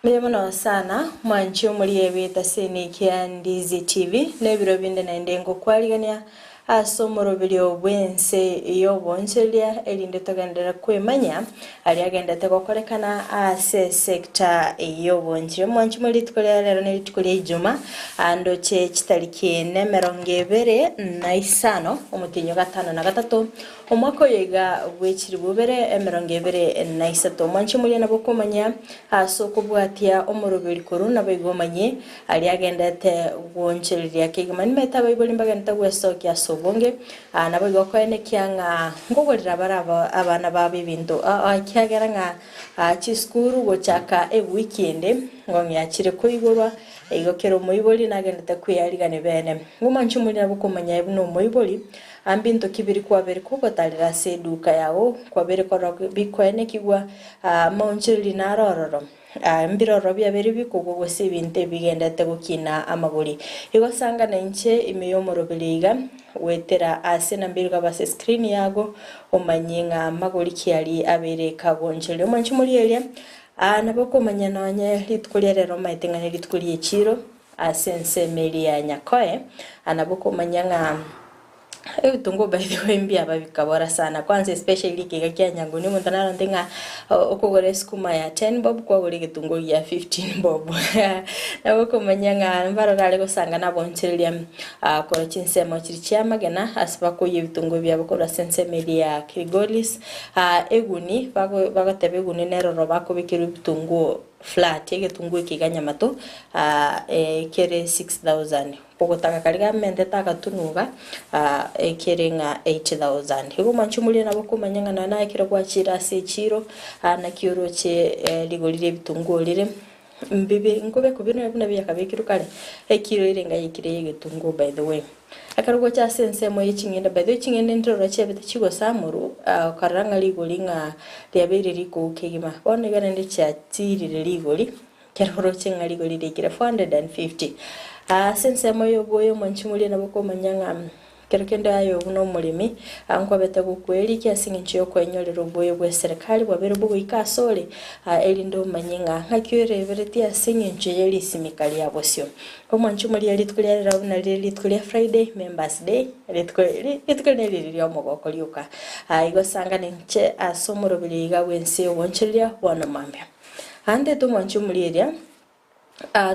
Mbiyamana sana mwancho muliye bita seni kia Ndizi TV nebiro binde na ndengo kwaligania asomoro bilyo bwense iyo bonselia elinde togandera kwemanya ali agenda tegokorekana ase sector iyo bonje mwancho muri tukolera lero ne tukolera ijuma ando che chitariki nemerongevere na isano omutinyo gatano na gatatu omwako yega bwechiri bubere emerongevere na isato mwancho muri na bokomanya asoko bwatia omorobiri koruna baigomanye ali agenda te bonchelia kigimani meta baiboli mbaganta gwesokia bonge nabo gokone kyanga ngogorira baraba abana babe bintu akyagera nga chiskuru gochaka weekend ngomya chire koigorwa igokero moiboli nagenda kwiyarigane bene ngumanchu muri nabo komanya ibno moiboli ambinto kibiri kwa bere kogotalira seduka yawo kwa bere koro bikwene kigwa maunchiri narororo mbiroro byabere bikugo gose binte bigenda tegukina amaguri igosanga na inche imeyomorobeliga wetera ase na mbirga base screen yago omanyenga maguri kiali abere kabonjele manchi muri elia naboko manyana wanye litkulia rero maitenga litkulie chiro asense melia nyakoe anaboko manyanga tungo by the way mbia babikabora sana kwanza especially kika kyanyango ni muntu narandenga okogore skuma ya 10 bob kwa gori gitungo ya 15 bob naboko manyanga mbaro rale gosanga nabonchelia ko chinsemo chirichya magana asba ko yebitungo bya bakora sense media kigolis eguni bagatebe guni nero robako bikiru bitungo flat yegetungo ikiganya mato kere 6000 pogotaka kaliga mende takatunuga ekerenga 8000 higo manchumuli nabo kumanyanga na ekiro kwachira se chiro na kioro che ligolire bitungolire mbibe ngobe kubino bina byakabekiru kale ekiro irenga yikire yegetungo by the way akarugo cha sense mo yichingenda by the way chingende ndoro chebete chigo samuru karanga ligolinga lyabere liko kegima one gane ndi cha tirire ligoli keroro chenga ligoli lekire 450 sense moyo boyo manchumuli na boko manyanga kerekende ayo uno mulimi anko beta gukweli kyasingicho kwenyorero boyo bwe serikali bwabere bugo ikasole elindo manyinga ngakyere bereti asingicho yeli simikali yabosyo omwanchumuli yalitkulera na litkulera Friday members day litkulera lyo mogoko lyuka igosanga ninche asomoro biliga wense wonchelia wana mambe ande to mwanchumuli eria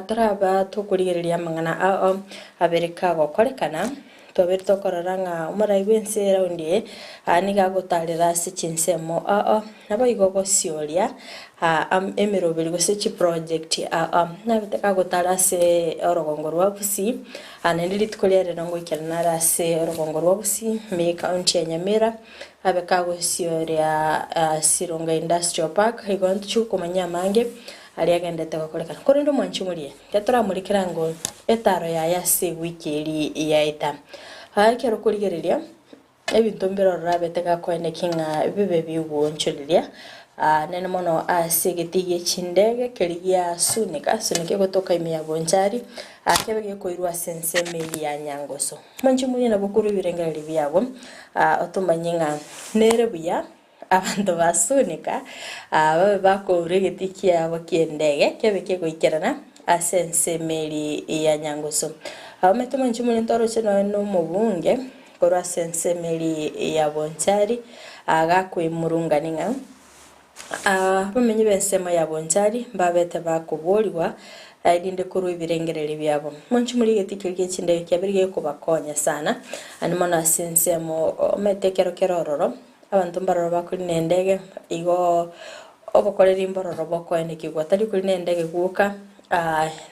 taraba tokuligereria mangana abereka gokorekana tobere tokoraranga umurai wense raundi niga gotarira se chinsemo nabo igogo sioria emirobiri gose chi project nabiteka gotara se orogongo rwa Gusii anendiri tukolere nango ikenara se orogongo rwa Gusii me county ya Nyamira abeka go sioria Sironga Industrial Park igontu chukomanya mange ali agenda tegokolekana korindo mwanchumulie yatora mulikira ngo etaro ya se wikeli ya eta kero kuligereria ebintu mbero rabeteka kwene kinga bibe biwoncholiria nene mono asegetige chindege keligia sunika gotoka ime ya bonjari akebege koirwa sense meli ya nyangoso mwanchumulie na bukuru birengereri byabo otomanyinga nerebuya abantu basunika babe bakoregetikia bakiendege kebeke goikerana asense meli ya nyangoso ametuma nchimuli ntoro cheno no mubunge korwa sense meli ya bonchari agakwe murunganinga bamenye bensemo ya bonchari babete bakuboliwa aidinde kuru ibirengereri byabo mwanchimuli getikirye chindege kyabirye kubakonya sana animona sense mo metekero kerororo abantu mbaroro bakuri nendege igo obokorera imbororo bokoene kigwa tari kuri nendege guka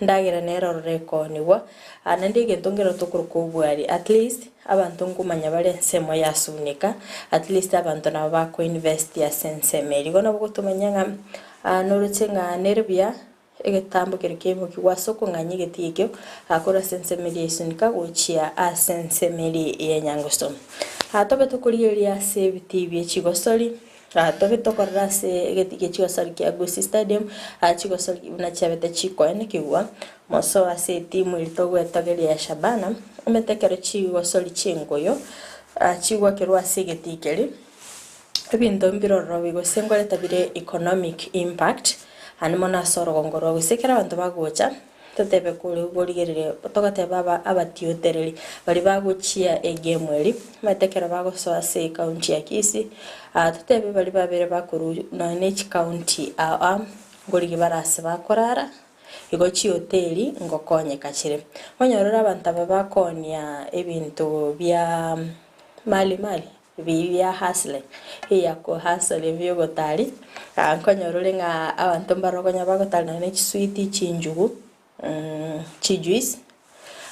ndagira nero reko niwa nandege ntongero tokuruko bwari at least abantu ngumanya bale nsemo yasunika at least abantu nabo bako invest ya sense meri gona bugutumanyanga norutsenga nerbia egetambo kerekemo kigwa soko nganye getikyo akora sense meri yasunika gochia a sense meri ya nyangosto tobe tokuliyeria save tv chigosoli tobe tokorra se getige chigosoli kya Gusii stadium chigosoli na chabete chiko ene kigwa moso ase timu ilitogwe tageria Shabana umetekere chigosoli chengoyo chigwa kerwa se getikeli ebintu mbiroro bigo sengole tabire economic impact animo na sorogongo rwa gusekera abantu bagocha tutebe kuri gorigerere togateba abatiotereri bari baguchia egemweri matekera bagosoa se county ya Kisii tutebe bari babere bakuru na nechi county gorigi barase bakorara igochi hoteli ngokonye kachire onyorora abantu bakonia ebintu bya mali bya hasle iya ko hasle byo gotari konyorore nga abantu mbarogonya bagotari na nechi sweet chinjugu chijuice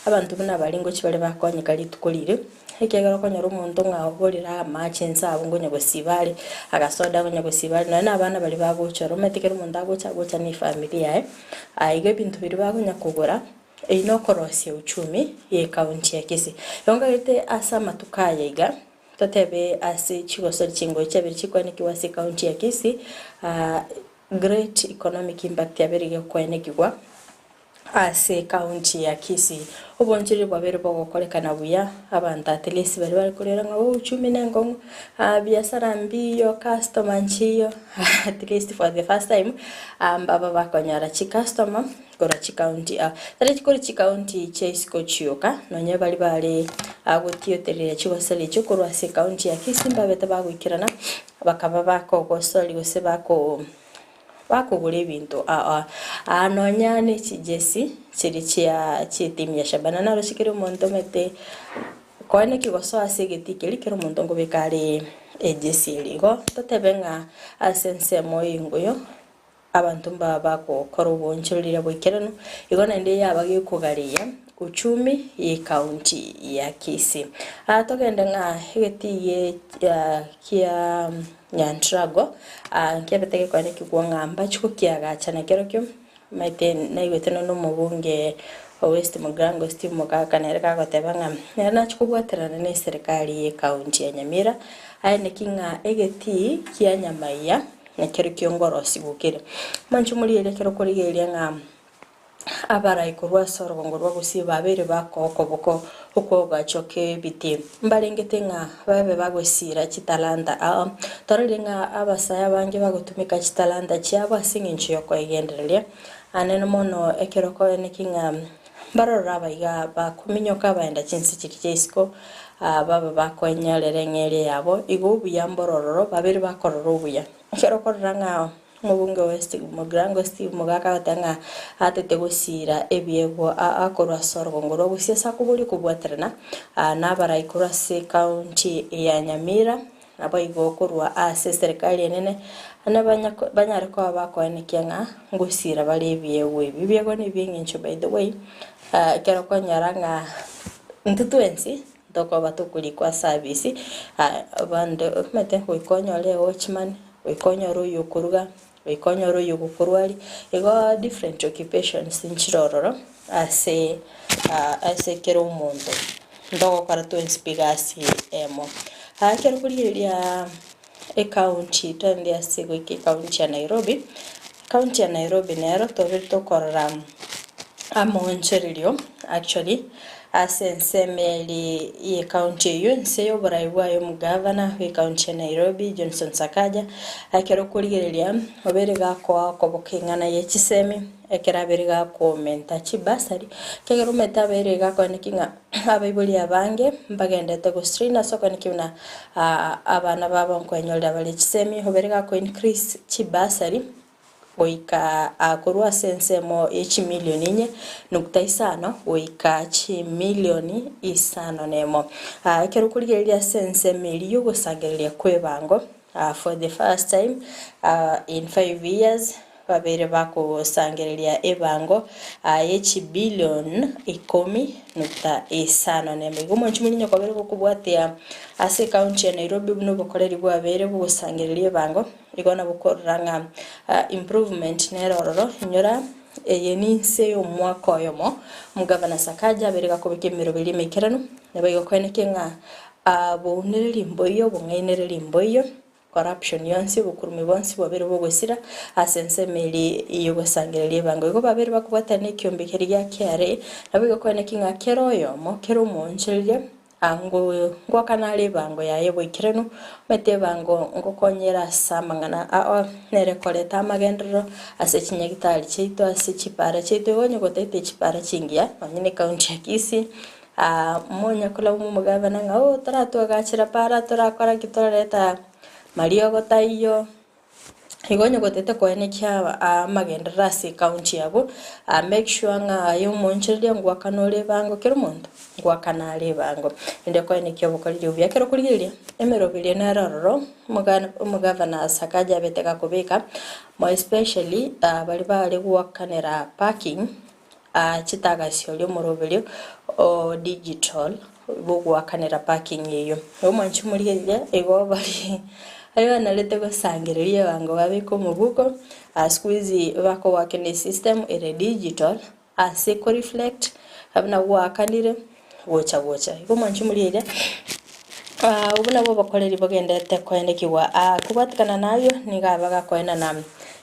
abantu buna balingo chibale bakonye kali tukolire ekegero konyora umuntu ngahorira amachense abo ngonye gosibale agasoda ngonye gosibale na abana bali bagochora umetikera umuntu agocha ni familia aige bintu biri bagonya kugura ino korosia uchumi ye county ya Kisii yonga gite asa matukaye iga totebe ase chigosori chingo chabiri chikwane kiwasi county ya Kisii great economic impact yabirige kwenekigwa ase county ya Kisii obonjiri bwabere bogokorekana buya abantu at least bari kurera ngo uchumi nengo biashara mbiyo customer nchiyo at least for the first time baba bakonyara chi customer gora chi county tare chikori chi county chesko chioka nonye bari agotioterere chibasale chikoro ase county ya Kisii babeta bagwikirana bakaba bakogosori gose bakugura ibintu anonya ne chijesi chiri chia chitimu ya shabana naro shikiro umuntu mete kone kigoso asegeti kero umuntu ngo bekare ejesi ligo totebenga asense moyingoyo abantu bako Kerubo nchirira boikerano igona ndi yabagi kugariya uchumi ye county ya Kisii atogenda nga hegetiye kia nyantrago nkebetege kwane kigwanga ambacho kiagachana kerokyo maite naigweteno no mubunge West Mugrango Steve Mugaka nereka gotebanga na chukubwaterana ne serikali ye county ya Nyamira ayene kinga egeti kia Nyamaiya na kerokyo ngorosi gukire manchu muri elekero kurigeria nga abara ikurwa sorogongo rwa Gusii babere bakokoboko uko gachoke biti mbarengete nga babe bagosira chitalanda torelenga abasaya bange bagotumika chitalanda cyaba singinchi yoko igenderelia anene mono ekeroko nekinga barora baiga bakuminyoka baenda chinsi chirichesko baba bakonyalere ngere yabo igo buyambororo babere bakororo buya ekeroko ranga mubunge West Mugrango Steve Mugaka batanga atete gusira ebiego akorwa sorogongo rwo gusiesa kuburi kubwaterana nabara ikura se county ya Nyamira nabo igokorwa ase serikali enene banyare ko bakwanekia nga ngusira bali ebiego ebiego ni bingincho by the way kero konyaranga ntutuensi doko batukuli kwa service bande mete koikonyole watchman koikonyoro yokuruga ikonyoro yugukurwali ego different occupations inchirororo ase kero umuntu ndogo kwa to inspigasi emo kero kuliria county tande ase go county ya Nairobi nero to korra amoncherilio actually Ense meli ye county Ense yo baraiwayo mugavana we county Nairobi Johnson Sakaja akero kurigereria oberega ko bokengana ye chisemi ekera berega ko menta chibasari kegero meta berega ko nikinga abaibuli abange mbagendete go strina soko nikina abana babo nkwenyolda bali chisemi oberega ko increase chibasari oika akorwa sense mo echi milioni nye nukta isano oika chi milioni isano nemo kero kurigereria sense miliyo gosangereria kwebango for the first time in 5 years babere bako sangereria ebango echi billion 10.5 nemo igomo nchimini nyakobere kubwatia ase county ya Nairobi buno bokoreri bwabere busangereria ebango igona bukoranga improvement nerororo nyora yenise omwaka oyomo mugavana Sakaja berega kubikemiro bili mekerano nabayo kweneke nga bonereri mboyo bongainereri mboyo corruption yonsi bukurumi bonsi babere bogosira asense meli iyo gosangereria bango igo babere bakubata ne kyombekeria kyare nabayo kweneke nga keroyo mo kero moncheria ango ngwakana lebango ya yebo ikirenu mete bango ngokonyera samangana nere koleta magendro ase chinyagitari cheito ase chipara cheito gonye gotete chipara chingia manyine county ya Kisii monya kula umugavana nga taratu agachira para turakora kitoreta Mario gotaiyo igonye gotete kwene kya magendra ase county yabo make sure nga yo moncheria ngwakanole bango kero muntu ngwakanale bango ende kwene kyo bukali bya kero kuligiria emerobire na roro umugavana sakaja beteka kubeka more especially bali bali gwakanera parking chitagasyo lyo murobire o digital bugwakanera parking yeyo omanchi muligiria ego bali ariwa nalete gosangereria bango babiko mubuko squeeze bako wakene system ere digital aseko reflect abana wakanire wocha iko manchi muliria ubuna bo bakoreri bogendete kwendekiwa kubatikana nayo nigabaga kwena na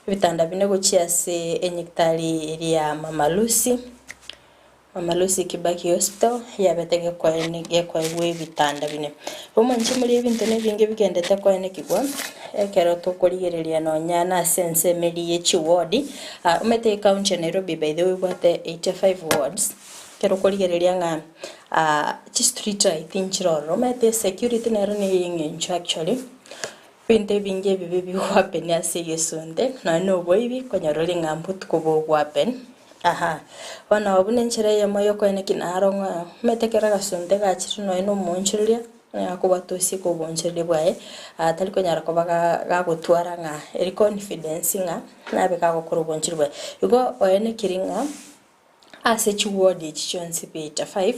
bitanda bine gochia se enyektari ya Mama Lucy Kibaki Hospital yabetege kwenege kwa we bitanda bine umanchi muri ibintu nebinge bigendete kwenekigwa ekero tukurigereria no nyana sense meri yechi ward umete county ya Nairobi by the way bate 85 wards kero kurigereria nga chi street right inchiroro mete security nero ni ngencho actually pinte binge bibi wapen ya seyesunde na no boibi konyaroli ngambut kubo wapen wana obune nchire ya moyo kwene kinaro nga metekera gasunde gachiro no monchiria akubatosi ko bonchire bwae ataliko nyara ko baga gutwara nga eri confidence nga nabe ka gukora bonchire bwae igo oyene kiringa ase chiwodi chichonsi pita 5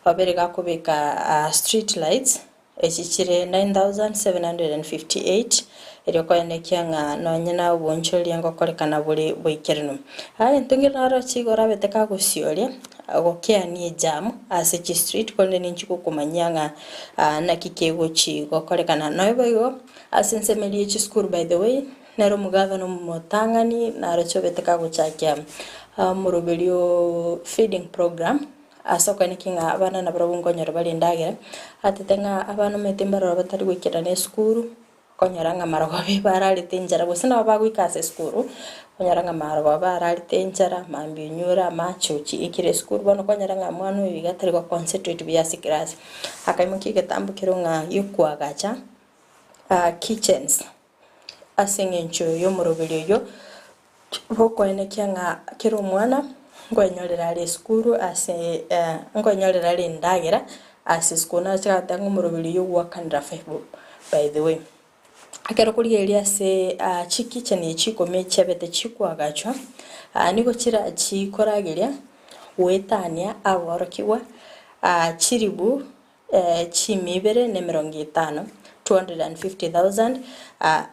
babere gakubeka street lights echichire 9758 eri kwene kyanga no nyina ubonchori ngo korekana buri boikerino ntungira ro chigora beteka gusyoria agokea ni jam ase chi street konde ninchiko kumanyanga na kikego chigo korekana no ibo asense meli chi school by the way nero mugavana motangani naro chobeteka guchakia muroberio feeding program asoko ni kinga abana na brabungo nyoro bali ndagera atetenga abana metembaro batari gwikira ne school konyaranga marogo bibarari tenjara gusina bagwikase school konyaranga marogo barari tenjara mambi nyura machochi ikire school bono konyaranga mwana uyu gatari go concentrate biasi class akaimuki getambukiro nga yukwagacha kitchens asengencho yo murobelyo yo boko ene kyanga kiro mwana ngwenyorera ali school ase ngwenyorera ali ndagera ase school na chatango murobelyo yo wakandra 5 by the way akero kurigeria se chiki chane chiko mecha bete chikwagachwa niko chira chikorageria wetania agorokiwa chiribu chimibere ne 50 250,000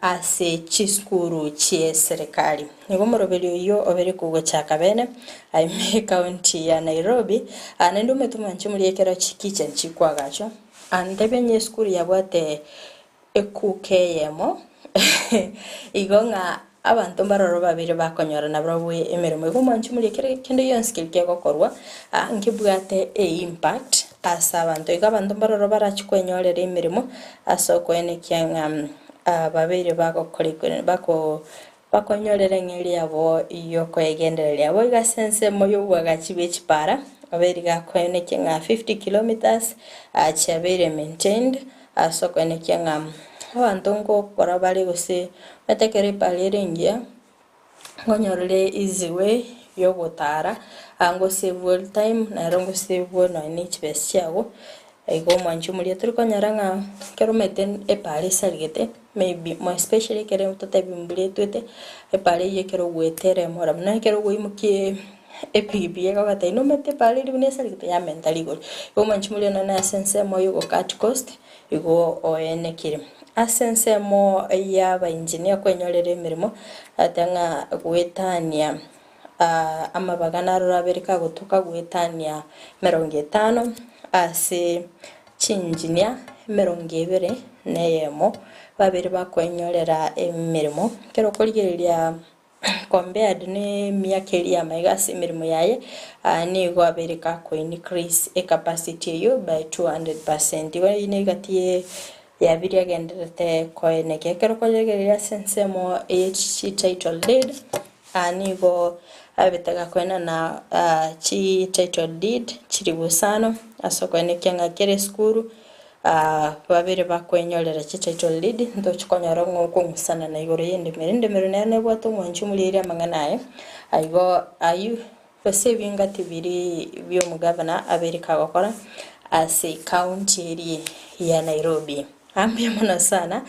ase chiskuru chie serikali niko morobelio yo obere kugochaka bene aime county ya Nairobi nendo metuma nchimuri ekero chikichen chikwagachwa andebenye skuru yabwate ekukeyemo igonga abantu baroro babiri bakonyora na brabwe emeremo igumanchu muri kende yon skill ke gokorwa ngibwate impact asa abantu igabantu baroro barachikwenyorera emeremo asoko ene kyanga babiri bagokorikwe bakonyorera ngeri yabo iyo kwegenderera yabo igasense moyo bwagachibe chipara babiri gakwene kyanga 50 kilometers chabere maintained asoko ene kyanga abantu ngo kora bali gose metekere palerengia ngonyorere easy way yo gotara ango save time na rongo save no ni chibesi yago ego manchu muri turiko nyaranga kero meten e pale salgete maybe more especially kere mtote bimbule twete e pale ye kero wetere mora na kero wimukie epibi yego gata ino mete pale libune salgete ya mentally go ego manchu muri na sense moyo go cut cost ego oene kire asense mo ya ba engineer kwenyorere emirimo atanga gwetania amabagana rurabereka gutuka gwetania 50 ase chinjinia 200 neyemo babiri bakwenyorera emirimo kero kurigereria compared ne miaka iria maigasi mirimo yaye ni gwabereka ko increase a capacity yo by 200%. Igo ine gatie ya biria genderete ko ene kekero ko yegeria sensemo HC title deed ani go abetaga kwena na chi title deed chiribusano asoko ene kyanga kere skuru babere bakwenyorera chi title deed ndo chikonyara ngoko ngusana na igoro yende merende nene bwato mwanchu muri amanganaye aigo ayu basevinga tibiri byo mugavana abereka gukora as a county area ya Nairobi ambia mona sana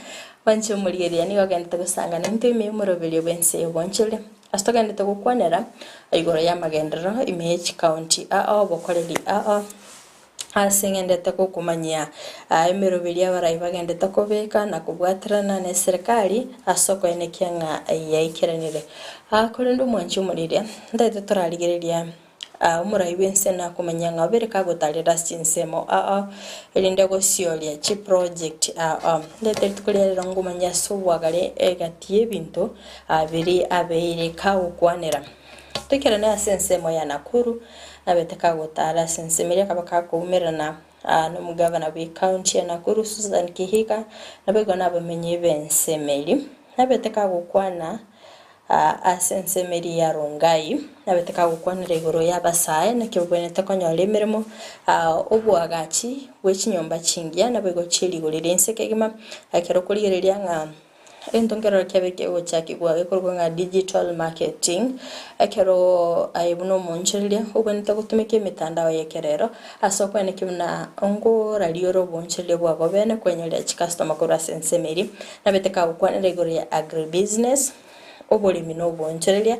wanchu muri area ni wagenda gusanga ntime murobelyo bense bonchule astogenda gukwanera igoro ya magendero image county bokoreri asingende kumanyia emeroberia barai bagende kubeka na kubwatirana na serikali asoko ene kyanga yaikiranire akorindu mwanchu muriria ndete turarigereria umurai bense na kumanya ngabereka gutarira sinsemo elinde gocioria chi project ndete tukurira ngumanya sobwagare egatie bintu abiri abeire ka gukwanira tukirana asensemo ya Nakuru nabeteka gutara sensemeria kabaka kumerana no mugavana we county ya Nakuru Susan Kihika nabego nabamenye bensemeri nabeteka gukwana asensemeri ya Rongai nabeteka gukwanira igoro yabasaye nakibwenete konyole mirimo obwagachi wechinyomba chingia nabego chiri gurire Ense akero kurigereria nga entongero kyabeke ochaki gwa ekorwa nga digital marketing akero aibuno monchelia uboneta gutumike mitandao yekerero asoko ene kimna ongo ralioro bonchelia bwa gobene kwenyelia chi customer kora sensemeri nabeteka gukwanira igoro ya agribusiness obolimi no bonchelia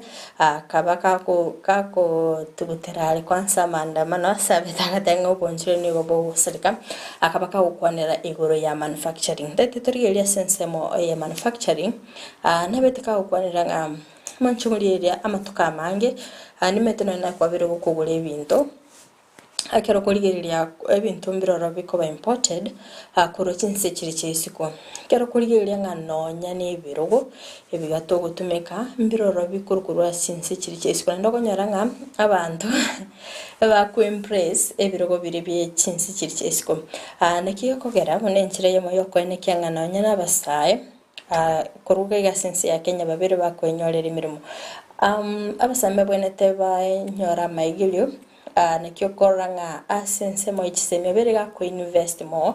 kabaka kako tubuterale kwanza maandamano asabetaga tengo bonchele ni gobo serika akabaka gukwanira igoro ya manufacturing ndete torigelia sensemo ya manufacturing nabeteka gukwanira nga manchumuri area amatuka mange nimeteno na kwabire gukugura ebintu akero kurigereria ebintu mbiroro bikoba imported akoro chinse chiri chesiko kero kurigereria nganonya ne birogo ebigato gutumeka mbiroro bikurukurwa chinse chiri chesiko ndokonyara nga abantu baku impress ebirogo biri bye chinse chiri chesiko nakiyo kogera munenchire yemo yokwene kyanganonya nabasaye koruga ya sense ya Kenya babere bakwenyorera imirimo abasambe bwenete nyora maigilio nakyo koranga asense mo ichiseme berega ko invest more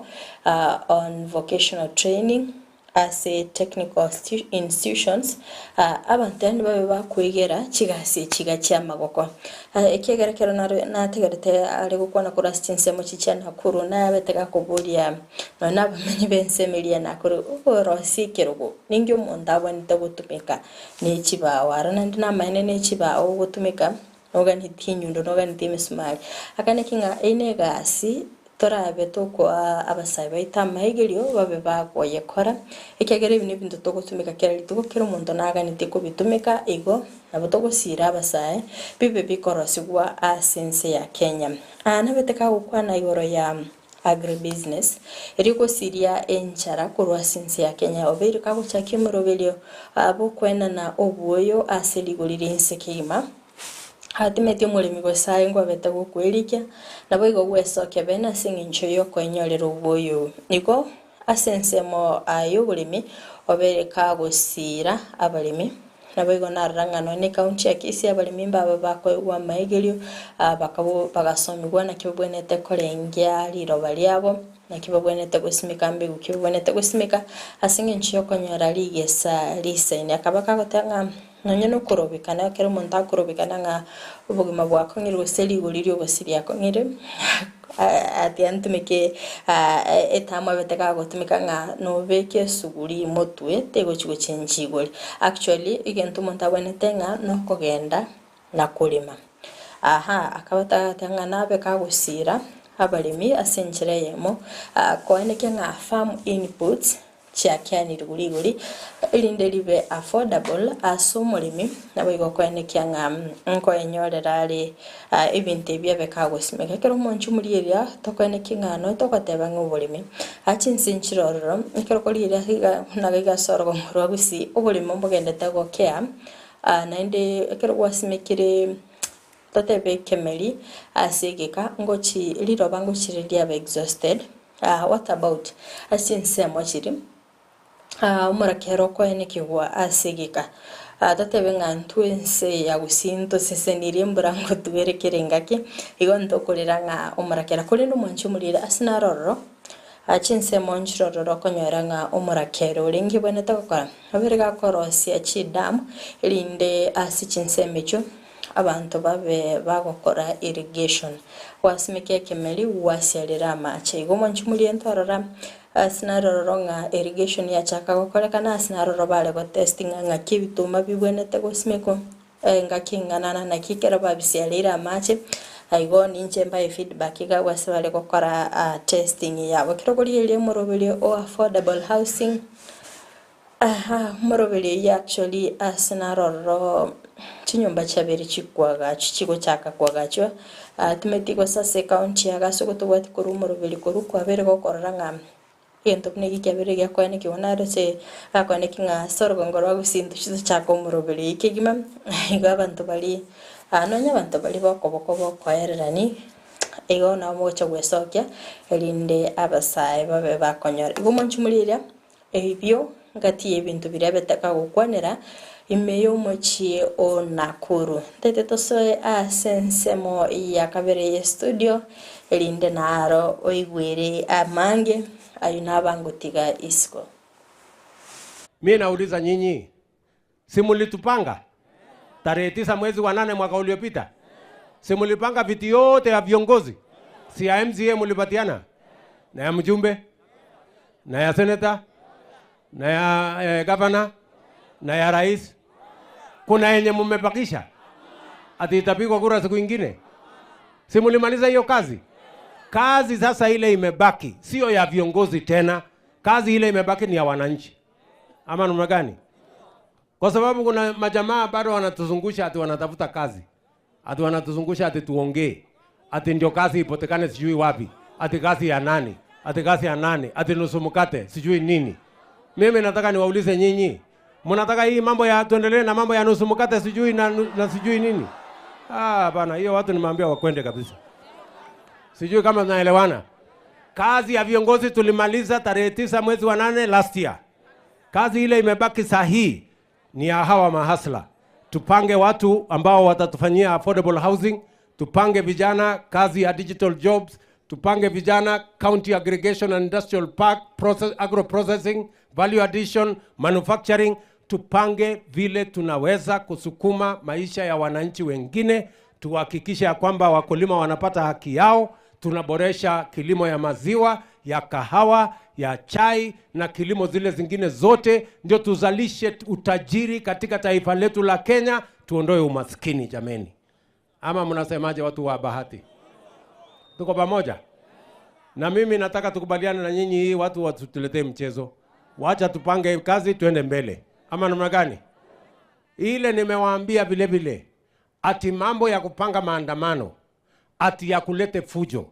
on vocational training as a technical institutions abantani babe bakwegera chigasi chigacha magoko ekegera kero na tegerete ari gukona kora stinse mo chichana kuru na betega kuburia na bamenye bensemeria na kuru orosi kerugo ningyo mondabo nitagutumeka ni chibawa arana ndina maine ni chibawa gutumeka ogani tinyundo nogani timismali akane kinga ine gasi torabe tokwa abasai baita maigelio babe bakoye kora ekegere ibintu bintu togotumika kerali tugokero umuntu nagani tiko bitumika igo nabo sira abasai bibe bikorosigwa asense ya Kenya nabeteka gukwana igoro ya agribusiness eriko siria enchara kurwa sense ya Kenya obere kagucha kimurobelio abokwena na obuoyo aseligulire Ense hatimetio mulimi gosaye ngo beta gukwirikia nabo igo gwesoke bena singincho yo kwenyorera ubuyo niko asensemo ayo bulimi obereka gusira abalimi nabo igo narangano ne county ya Kisii abalimi baba bakwa maigelio bakabo bagasomigwa na kibwenete korengia liroba lyabo na kibwenete gusimika mbegu kibwenete gusimika asingincho yo konyora ligesa lisaini akabaka gotanga nonye no kurobikana kero umuntu akurobikana nga ubugima bwako ngiro seli guririo bosiria ko ngire ati antumike etama beteka gotumika nga no beke suguri motwe tego chigo chenjigori actually igentu umuntu abonete nga no kogenda na kulima akabata tanga nabe kagusira abalimi asenjire yemo koeneke nga farm inputs chakyani riguri ilinde libe affordable asumulimi nabo igokwane kyanga nko enyorera ali ibintu byabeka gosimeka kero monchu muriyeria tokwene kingano tokoteba ngobulimi achinsinchirororo ikero koliyeria naga sorgo ngoro Gusii obulimi mbogendete gokea naende Kerubo simekire tatebe kemeli asigika ngochi liroba ngochiriria be exhausted. What about asinse mochiri umurakero ko ene kigwa asigika tatebe ngantu Ense ya Gusii sesenirie mburango tuberekere ngaki igonto kolera nga umurakera kuri no mwanchu mulira asinaroro achinse monchiroro konyora nga umurakero uringi bone takokora aberega korosi achidam irinde asichinse mecho abantu babe bagokora irrigation wasimeke kemeli wasialira amache igo mwanchu mulira ntorora asinaroro nga irrigation ya chaka gokorekana asinaroro bale go testing nga kibituma bibwenete gosimeko nga kingana na kikera babisialira amache aigo ninche mbaye feedback ga wasabale gukora testing yabo kirogori ile murobele o affordable housing murobele actually asinaroro chinyumba chabere chikwaga chigo chaka kwagacho tumetiko sase county ya gaso gotobwati kuru murobele kuru kwabere gokorora nga ento kunegi kyabere gyakwane kibonaro se akwane kinga sorogongoro gusintu chizo chako murobele ikigima iga abantu bali anonya abantu bali bakoboko koererani ego na mocha gwesokya elinde abasaye babe bakonyora igo monchumulira ebyo ngati ebintu birabetaka gukwanera imeyo mochie o Nakuru tete tosoe asensemo ya kabere ye studio elinde naro oigwere amange ayuna bangutiga isko. Mimi nauliza nyinyi, si mulitupanga tarehe 9 mwezi wa 8 mwaka uliopita? Si mulipanga viti yote ya viongozi? Si ya MCA mulipatiana? Na ya mjumbe? Na ya senator? Na ya governor? Na ya rais? Kuna yenye mmebakisha? Ati itapigwa kura siku nyingine? Si mulimaliza hiyo kazi? Kazi sasa ile imebaki sio ya viongozi tena. Kazi ile imebaki ni ya wananchi. Ama namna gani? Kwa sababu kuna majamaa bado wanatuzungusha ati wanatafuta kazi. Ati wanatuzungusha ati tuongee. Ati ndio kazi ipotekane sijui wapi. Ati kazi ya nani? Ati kazi ya nani? Ati nusu mkate sijui nini. Mimi nataka niwaulize nyinyi. Mnataka hii mambo ya tuendelee na mambo ya nusu mkate sijui na sijui nini? Bana hiyo watu nimeambia wakwende kabisa. Sijui kama tunaelewana. Kazi ya viongozi tulimaliza tarehe 9 mwezi wa 8 last year. Kazi ile imebaki sahihi ni ya hawa mahasla. Tupange watu ambao watatufanyia affordable housing, tupange vijana kazi ya digital jobs, tupange vijana county aggregation and industrial park, agro processing, value addition, manufacturing, tupange vile tunaweza kusukuma maisha ya wananchi wengine, tuhakikishe ya kwamba wakulima wanapata haki yao, tunaboresha kilimo ya maziwa, ya kahawa, ya chai na kilimo zile zingine zote, ndio tuzalishe utajiri katika taifa letu la Kenya, tuondoe umaskini jameni. Ama mnasemaje watu wa Bahati? Tuko pamoja? Na mimi nataka tukubaliane na nyinyi hii watu watuletee mchezo. Wacha tupange kazi tuende mbele. Ama namna gani? Ile nimewaambia vile vile ati mambo ya kupanga maandamano, ati ya kulete fujo,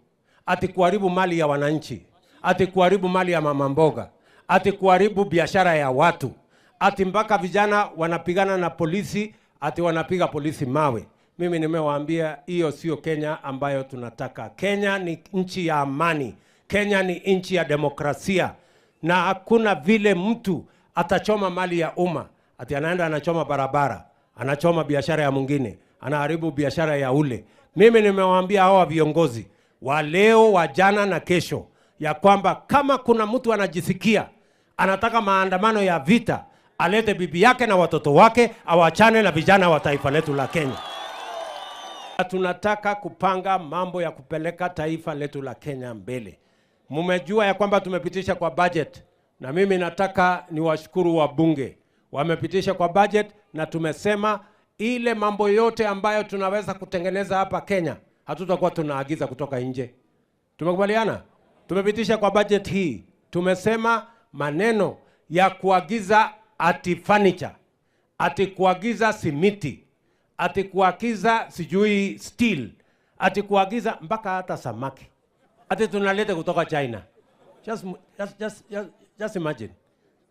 ati kuharibu mali ya wananchi, ati kuharibu mali ya mama mboga, ati kuharibu biashara ya watu, ati mpaka vijana wanapigana na polisi, ati wanapiga polisi mawe. Mimi nimewaambia hiyo sio Kenya ambayo tunataka. Kenya ni nchi ya amani. Kenya ni nchi ya demokrasia. Na hakuna vile mtu atachoma mali ya umma. Ati anaenda anachoma barabara, anachoma biashara ya mwingine, anaharibu biashara ya ule. Mimi nimewaambia hawa viongozi wa leo, wa jana na kesho ya kwamba kama kuna mtu anajisikia anataka maandamano ya vita, alete bibi yake na watoto wake, awachane na vijana wa taifa letu la Kenya. Tunataka kupanga mambo ya kupeleka taifa letu la Kenya mbele. Mmejua ya kwamba tumepitisha kwa budget, na mimi nataka niwashukuru wabunge. Wamepitisha kwa budget na tumesema ile mambo yote ambayo tunaweza kutengeneza hapa Kenya, hatutakuwa tunaagiza kutoka nje. Tumekubaliana? Tumepitisha kwa budget hii. Tumesema maneno ya kuagiza ati furniture, ati kuagiza simiti, ati kuagiza sijui steel, ati kuagiza mpaka hata samaki, ati tunaleta kutoka China. Just imagine.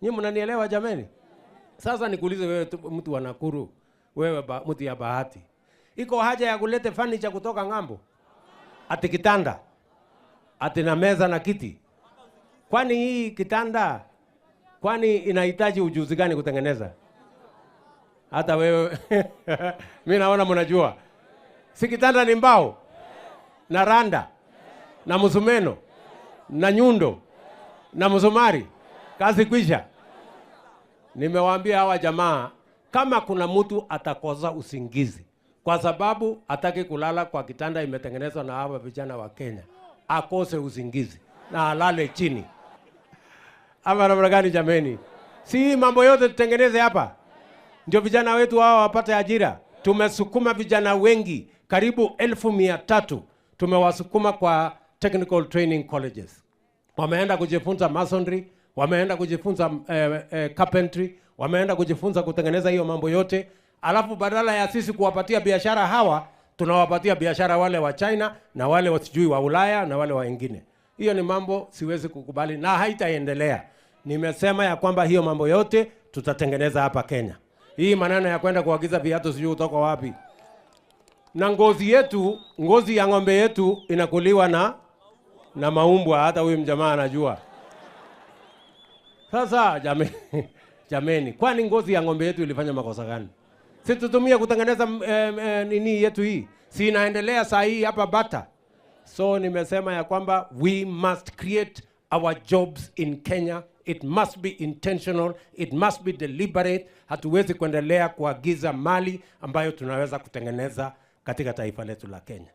Nyinyi mnanielewa jameni? Sasa nikuulize wewe mtu wa Nakuru, wewe mtu ya bahati. Iko haja ya kulete furniture kutoka ng'ambo? Ati kitanda, ati na meza na kiti. Kwani hii kitanda, kwani inahitaji ujuzi gani kutengeneza? Hata wewe mimi naona mnajua. Si kitanda ni mbao na randa na msumeno na nyundo na msumari, kazi kwisha. Nimewaambia hawa jamaa, kama kuna mtu atakosa usingizi kwa sababu hataki kulala kwa kitanda imetengenezwa na hawa vijana wa Kenya, akose usingizi na alale chini. Ama namna gani jameni? Si mambo yote tutengeneze hapa ndio vijana wetu hao wapate ajira. Tumesukuma vijana wengi, karibu 1,300 tumewasukuma kwa technical training colleges. Wameenda kujifunza masonry, wameenda kujifunza carpentry, wameenda kujifunza kutengeneza hiyo mambo yote. Alafu badala ya sisi kuwapatia biashara hawa, tunawapatia biashara wale wa China na wale wasijui wa Ulaya na wale wengine. Hiyo ni mambo siwezi kukubali na haitaendelea. Nimesema ya kwamba hiyo mambo yote tutatengeneza hapa Kenya. Hii maneno ya kwenda kuagiza viatu sijui kutoka wapi. Na ngozi yetu, ngozi ya ng'ombe yetu inakuliwa na maumbwa, hata huyu mjamaa anajua. Sasa jameni, kwani ngozi ya ng'ombe yetu ilifanya makosa gani? Si tutumie kutengeneza nini yetu hii? Si inaendelea saa hii hapa bata. So nimesema ya kwamba we must create our jobs in Kenya. It must be intentional, it must be deliberate. Hatuwezi kuendelea kuagiza mali ambayo tunaweza kutengeneza katika taifa letu la Kenya.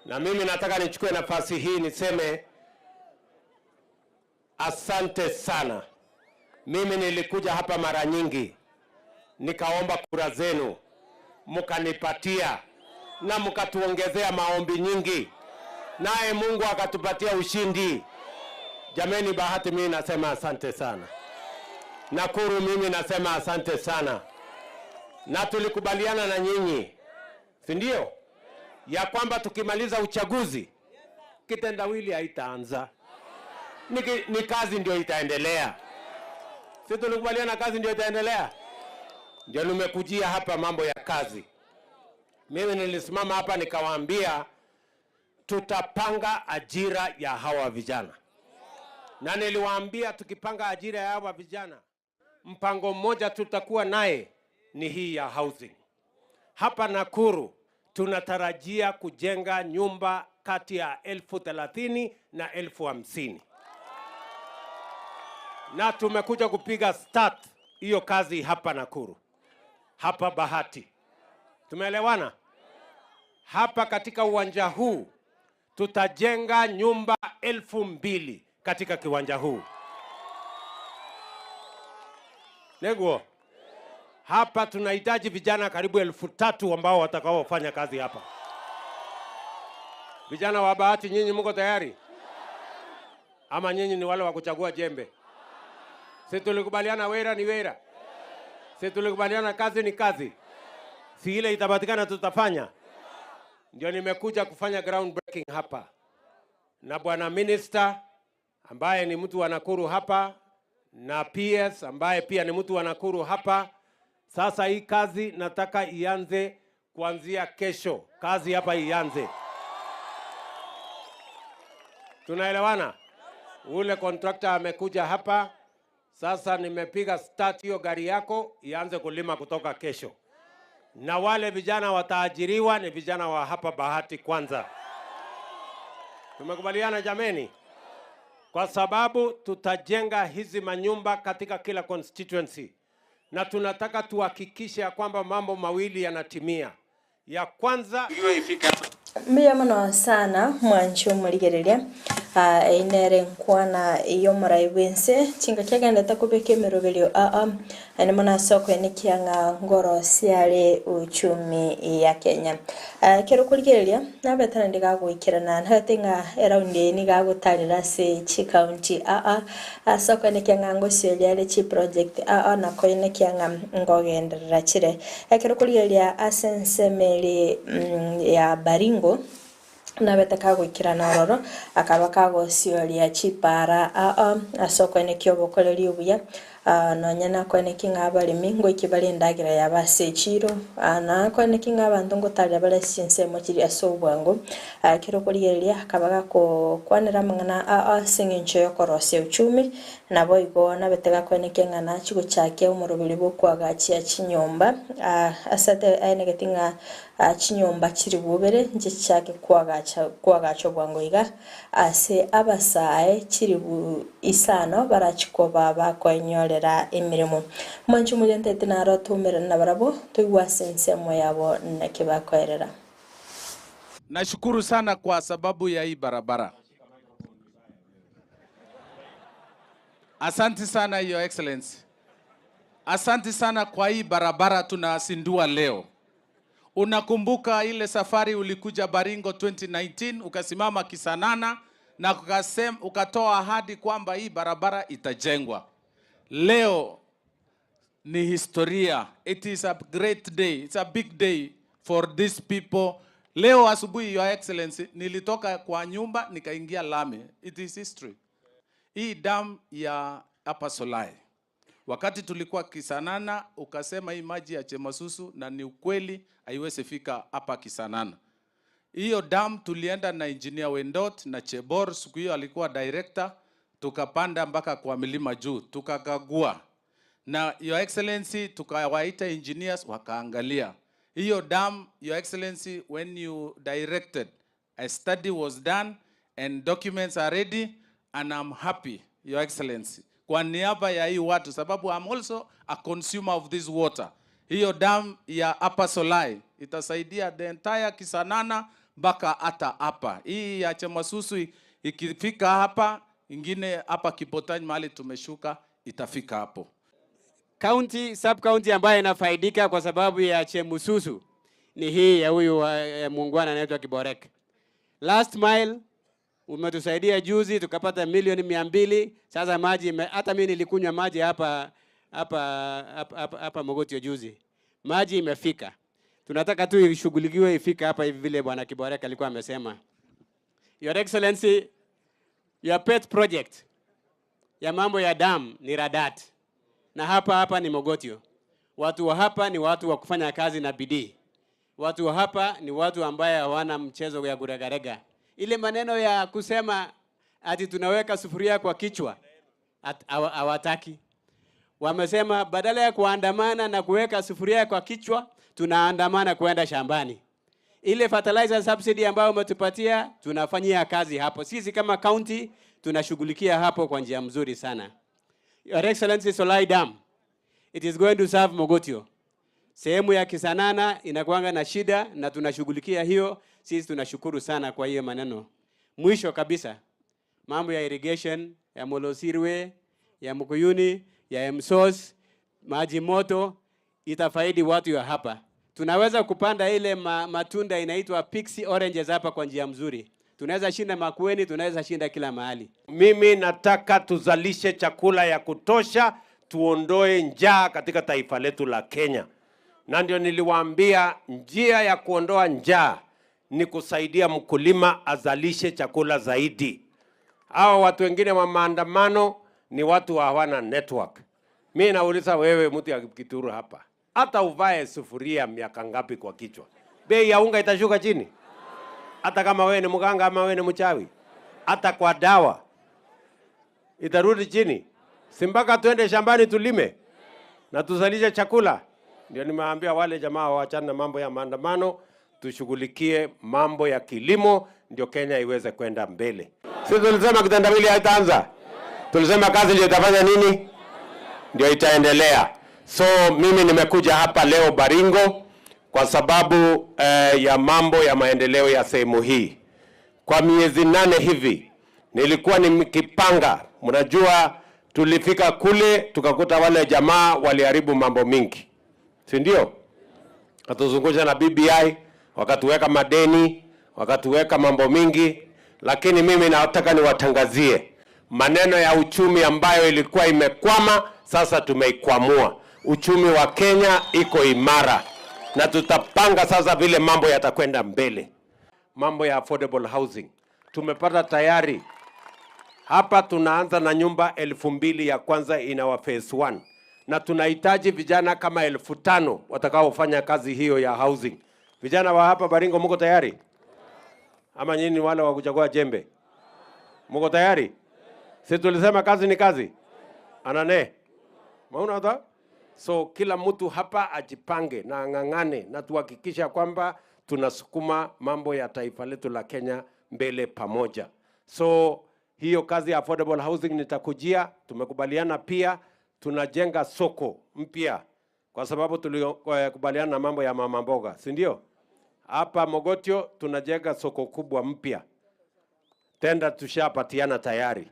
Na mimi nataka nichukue nafasi hii niseme asante sana. Mimi nilikuja hapa mara nyingi, nikaomba kura zenu, mkanipatia na mkatuongezea maombi nyingi, naye Mungu akatupatia ushindi. Jameni, Bahati mimi nasema asante sana. Nakuru mimi nasema asante sana. Na tulikubaliana na nyinyi, si ndio? Ya kwamba tukimaliza uchaguzi kitendawili haitaanza. Ni kazi ndio itaendelea. Si tulikubaliana kazi ndio itaendelea? Ndio nimekujia hapa mambo ya kazi. Mimi nilisimama hapa nikawaambia tutapanga ajira ya hawa vijana. Na niliwaambia tukipanga ajira ya hawa vijana, mpango mmoja tutakuwa naye ni hii ya housing. Hapa Nakuru tunatarajia kujenga nyumba kati ya 30,000 na 50,000. Na tumekuja kupiga start hiyo kazi hapa Nakuru. Hapa Bahati. Tumeelewana? Hapa katika uwanja huu tutajenga nyumba 2,000 katika kiwanja huu. Nego. Hapa tunahitaji vijana karibu 3,000 ambao watakaofanya kazi hapa. Vijana wa Bahati, nyinyi mko tayari? Ama nyinyi ni wale wa kuchagua jembe? Sisi tulikubaliana wera ni wera. Sisi tulikubaliana kazi ni kazi. Si ile itapatikana tutafanya. Ndio nimekuja kufanya ground breaking hapa. Na bwana minister ambaye ni mtu wa Nakuru hapa, na PS ambaye pia ni mtu wa Nakuru hapa. Sasa hii kazi nataka ianze kuanzia kesho. Kazi hapa ianze. Tunaelewana? Ule contractor amekuja hapa. Sasa nimepiga start hiyo gari yako ianze kulima kutoka kesho. Na wale vijana wataajiriwa ni vijana wa hapa Bahati kwanza. Tumekubaliana jameni? Kwa sababu tutajenga hizi manyumba katika kila constituency. Na tunataka tuhakikishe kwamba mambo mawili yanatimia. Ya kwanza Mbia mano sana mwancho muligereria inere nkwana iyo muraibense chinga kyagenda takubeke meroberio ane mona soko ene kyanga ngoro siale uchumi ya Kenya kero kuligereria nabetana ndiga gwikirana ntatenga around ni ga gutarira se chi county soko ene kyanga ngosiale chi project na ko ene kyanga ngogendera chire kero kuligereria Ense meli ya Baringo na betaka gwikirana roro akaba kago sioria chipara asoko ene kyobo koleri ubuya nonyana kwaniki ng'abalimi ngoiki bali endagira yabase echiro na kwaniki ng'abantu ngotarira bale chinsemo chiri ase obwango kero korigereria kabaga kwanera mang'ana ase eng'encho yokorosia uchumi nabo igo nabetega kwaniki ng'ana chigochakia omorobiri bokwagachia chinyomba asate ainegeti ng'a chinyomba chiri bubere nche chichake kwagacha obwango iga ase abasae chiri bu isano barachikoba bakonyorera emirimo mwanchu murientete naro tumira na barabo tuigwase ensemo yabo nake bakoerera. Nashukuru sana kwa sababu ya hii barabara. Asante sana Your Excellency. Asante sana kwa hii barabara tunasindua leo. Unakumbuka ile safari ulikuja Baringo 2019 ukasimama Kisanana na ukatoa ahadi kwamba hii barabara itajengwa. Leo ni historia. It is a great day. It's a big day for these people. Leo asubuhi Your Excellency nilitoka kwa nyumba nikaingia lami. It is history. Hii dam ya hapa Solai. Wakati tulikuwa Kisanana ukasema hii maji ya Chemasusu na ni ukweli haiwezi fika hapa Kisanana. Hiyo dam tulienda na engineer Wendot na Chebor, siku hiyo alikuwa director, tukapanda mpaka kwa milima juu, tukakagua. Na Your Excellency tukawaita engineers wakaangalia. Hiyo dam, Your Excellency, when you directed, a study was done and documents are ready and I'm happy, Your Excellency. Kwa niaba ya hii watu, sababu I'm also a consumer of this water. Hiyo dam ya Upper Solai itasaidia the entire Kisanana mpaka hata hapa. Hii ya Chemasusu ikifika hapa, ingine hapa Kipotany mahali tumeshuka itafika hapo. County, sub-county ambayo inafaidika kwa sababu ya Chemasusu ni hii ya huyu muungwana anaitwa Kiborek. Last mile umetusaidia juzi tukapata milioni 200. Sasa maji hata mimi nilikunywa maji hapa Mogotio juzi. Maji imefika. Tunataka tu ishughulikiwe ifika hapa hivi vile bwana Kiboreka alikuwa amesema. Your Excellency, your pet project ya mambo ya dam ni Radat. Na hapa ni Mogotio. Watu wa hapa ni watu wa kufanya kazi na bidii. Watu wa hapa ni watu ambaye hawana mchezo ya kuregarega. Ile maneno ya kusema ati tunaweka sufuria kwa kichwa hawataki. Wamesema badala ya kuandamana na kuweka sufuria kwa kichwa, tunaandamana kwenda shambani. Ile fertilizer subsidy ambayo umetupatia, tunafanyia kazi hapo. Sisi kama county tunashughulikia hapo kwa njia mzuri sana. Your Excellency, Solai Dam, it is going to serve Mogotio. Sehemu ya Kisanana inakuanga na shida na tunashughulikia hiyo. Sisi tunashukuru sana kwa hiyo maneno. Mwisho kabisa, mambo ya irrigation, ya Molosirwe, ya Mukuyuni, ya Msos, maji moto, itafaidi watu ya hapa. Tunaweza kupanda ile matunda inaitwa pixie oranges hapa kwa njia mzuri. Tunaweza shinda Makueni, tunaweza shinda kila mahali. Mimi nataka tuzalishe chakula ya kutosha, tuondoe njaa katika taifa letu la Kenya. Na ndio niliwaambia njia ya kuondoa njaa ni kusaidia mkulima azalishe chakula zaidi. Hao watu wengine wa maandamano ni watu hawana network. Mimi nauliza wewe mtu ya Kituru hapa, hata uvae sufuria miaka ngapi kwa kichwa, bei ya unga itashuka chini? Hata kama wewe ni mganga ama wewe ni mchawi, hata kwa dawa itarudi chini? Si mpaka tuende shambani tulime na tuzalishe chakula? Ndio nimeambia wale jamaa waachane na mambo ya maandamano, tushughulikie mambo ya kilimo ndio Kenya iweze kwenda mbele. Sisi tulisema kitendawili haitaanza. Tulisema kazi ndio itafanya nini? Ndio itaendelea. So mimi nimekuja hapa leo Baringo kwa sababu ya mambo ya maendeleo ya sehemu hii. Kwa miezi 8 hivi nilikuwa nikipanga, mnajua tulifika kule tukakuta wale jamaa waliharibu mambo mingi. Si ndio? Katuzungusha na BBI, wakatuweka madeni, wakatuweka mambo mingi, lakini mimi nataka niwatangazie maneno ya uchumi ambayo ilikuwa imekwama, sasa tumeikwamua. Uchumi wa Kenya iko imara na tutapanga sasa vile mambo yatakwenda mbele. Mambo ya affordable housing tumepata tayari Hapa tunaanza na nyumba 2,000 ya kwanza in our phase 1. Na tunahitaji vijana kama 5,000 watakaofanya kazi hiyo ya housing. Vijana wa hapa Baringo mko tayari? Ama nyinyi wale wa kuchagua jembe? Mko tayari? Sisi tulisema kazi ni kazi. Anane. Mauna hata? So kila mtu hapa ajipange na ngangane na tuhakikisha kwamba tunasukuma mambo ya taifa letu la Kenya mbele pamoja. So hiyo kazi ya affordable housing nitakujia. Tumekubaliana pia tunajenga soko mpya kwa sababu tulikubaliana na mambo ya mama mboga, si ndio? Hapa Mogotio tunajenga soko kubwa mpya. Tenda tushapatiana tayari.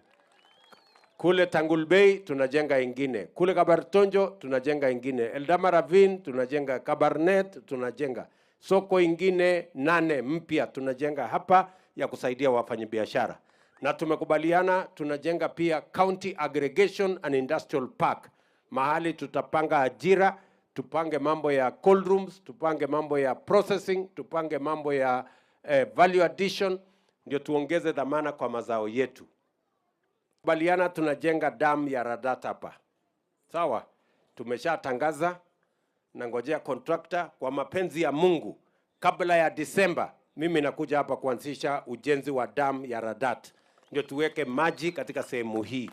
Kule Tangulbei tunajenga ingine. Kule Kabartonjo tunajenga ingine. Eldama Ravine tunajenga. Kabarnet tunajenga. Soko ingine 8 mpya tunajenga hapa ya kusaidia wafanyabiashara. Na tumekubaliana tunajenga pia County Aggregation and Industrial Park. Mahali tutapanga ajira, tupange mambo ya cold rooms, tupange mambo ya processing, tupange mambo ya value addition, ndio tuongeze dhamana kwa mazao yetu. Kubaliana tunajenga dam ya Radat hapa. Sawa? Tumeshatangaza na ngojea contractor. Kwa mapenzi ya Mungu kabla ya Disemba mimi nakuja hapa kuanzisha ujenzi wa dam ya Radat. Ndio tuweke maji katika sehemu hii.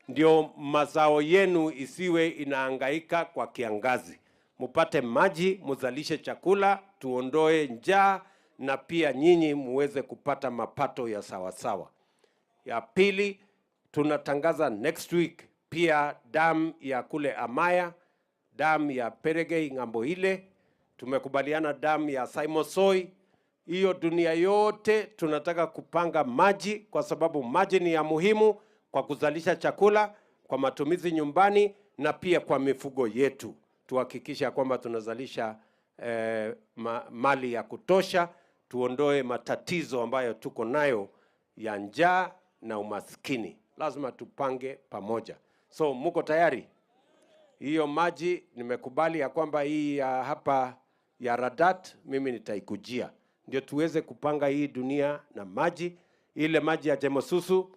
Ndio mazao yenu isiwe inahangaika kwa kiangazi. Mupate maji, muzalishe chakula, tuondoe njaa na pia nyinyi muweze kupata mapato ya sawasawa. Ya pili, tunatangaza next week pia dam ya kule Amaya, dam ya Peregei ngambo ile, tumekubaliana dam ya Saimosoi. Hiyo dunia yote tunataka kupanga maji kwa sababu maji ni ya muhimu kwa kuzalisha chakula, kwa matumizi nyumbani na pia kwa mifugo yetu. Tuhakikisha kwamba tunazalisha mali ya kutosha, tuondoe matatizo ambayo tuko nayo ya njaa na umaskini. Lazima tupange pamoja. So mko tayari? Hiyo maji nimekubali ya kwamba hii ya hapa ya Radat mimi nitaikujia. Ndio tuweze kupanga hii dunia na maji. Ile maji ya Jemosusu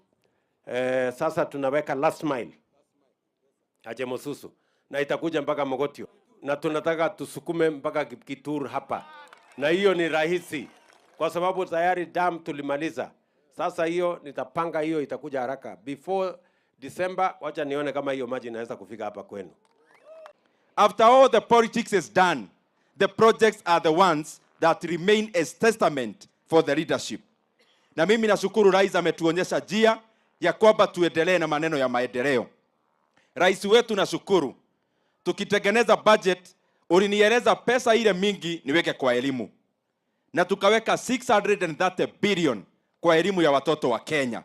sasa tunaweka last mile ya Jemosusu na itakuja mpaka Mogotio. Na tunataka tusukume mpaka Kitur hapa. Na hiyo ni rahisi kwa sababu tayari dam tulimaliza. Sasa hiyo nitapanga, hiyo itakuja haraka. Before December, wacha nione kama hiyo maji inaweza kufika hapa kwenu. After all the politics is done, the projects are the ones that remain as testament for the leadership. Na mimi nashukuru rais ametuonyesha njia ya kwamba tuendelee na maneno ya maendeleo. Rais wetu nashukuru, tukitengeneza budget ulinieleza pesa ile mingi niweke kwa elimu. Na tukaweka 630 billion kwa elimu ya watoto wa Kenya.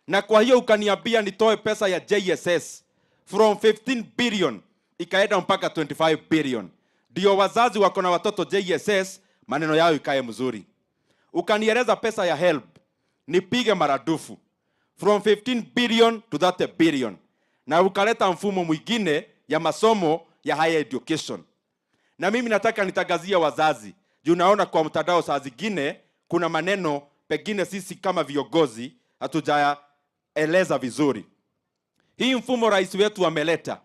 Na kwa hiyo ukaniambia nitoe pesa ya JSS from 15 billion ikaenda mpaka 25 billion. Ndio wazazi wako na watoto JSS maneno yao ikae mzuri. Ukanieleza pesa ya HELB nipige maradufu from 15 billion to 30 billion. Na ukaleta mfumo mwingine ya masomo ya higher education. Na mimi nataka nitangazia wazazi. Juu naona kwa mtandao saa zingine kuna maneno pengine sisi kama viongozi hatujaeleza vizuri. Hii mfumo rais wetu ameleta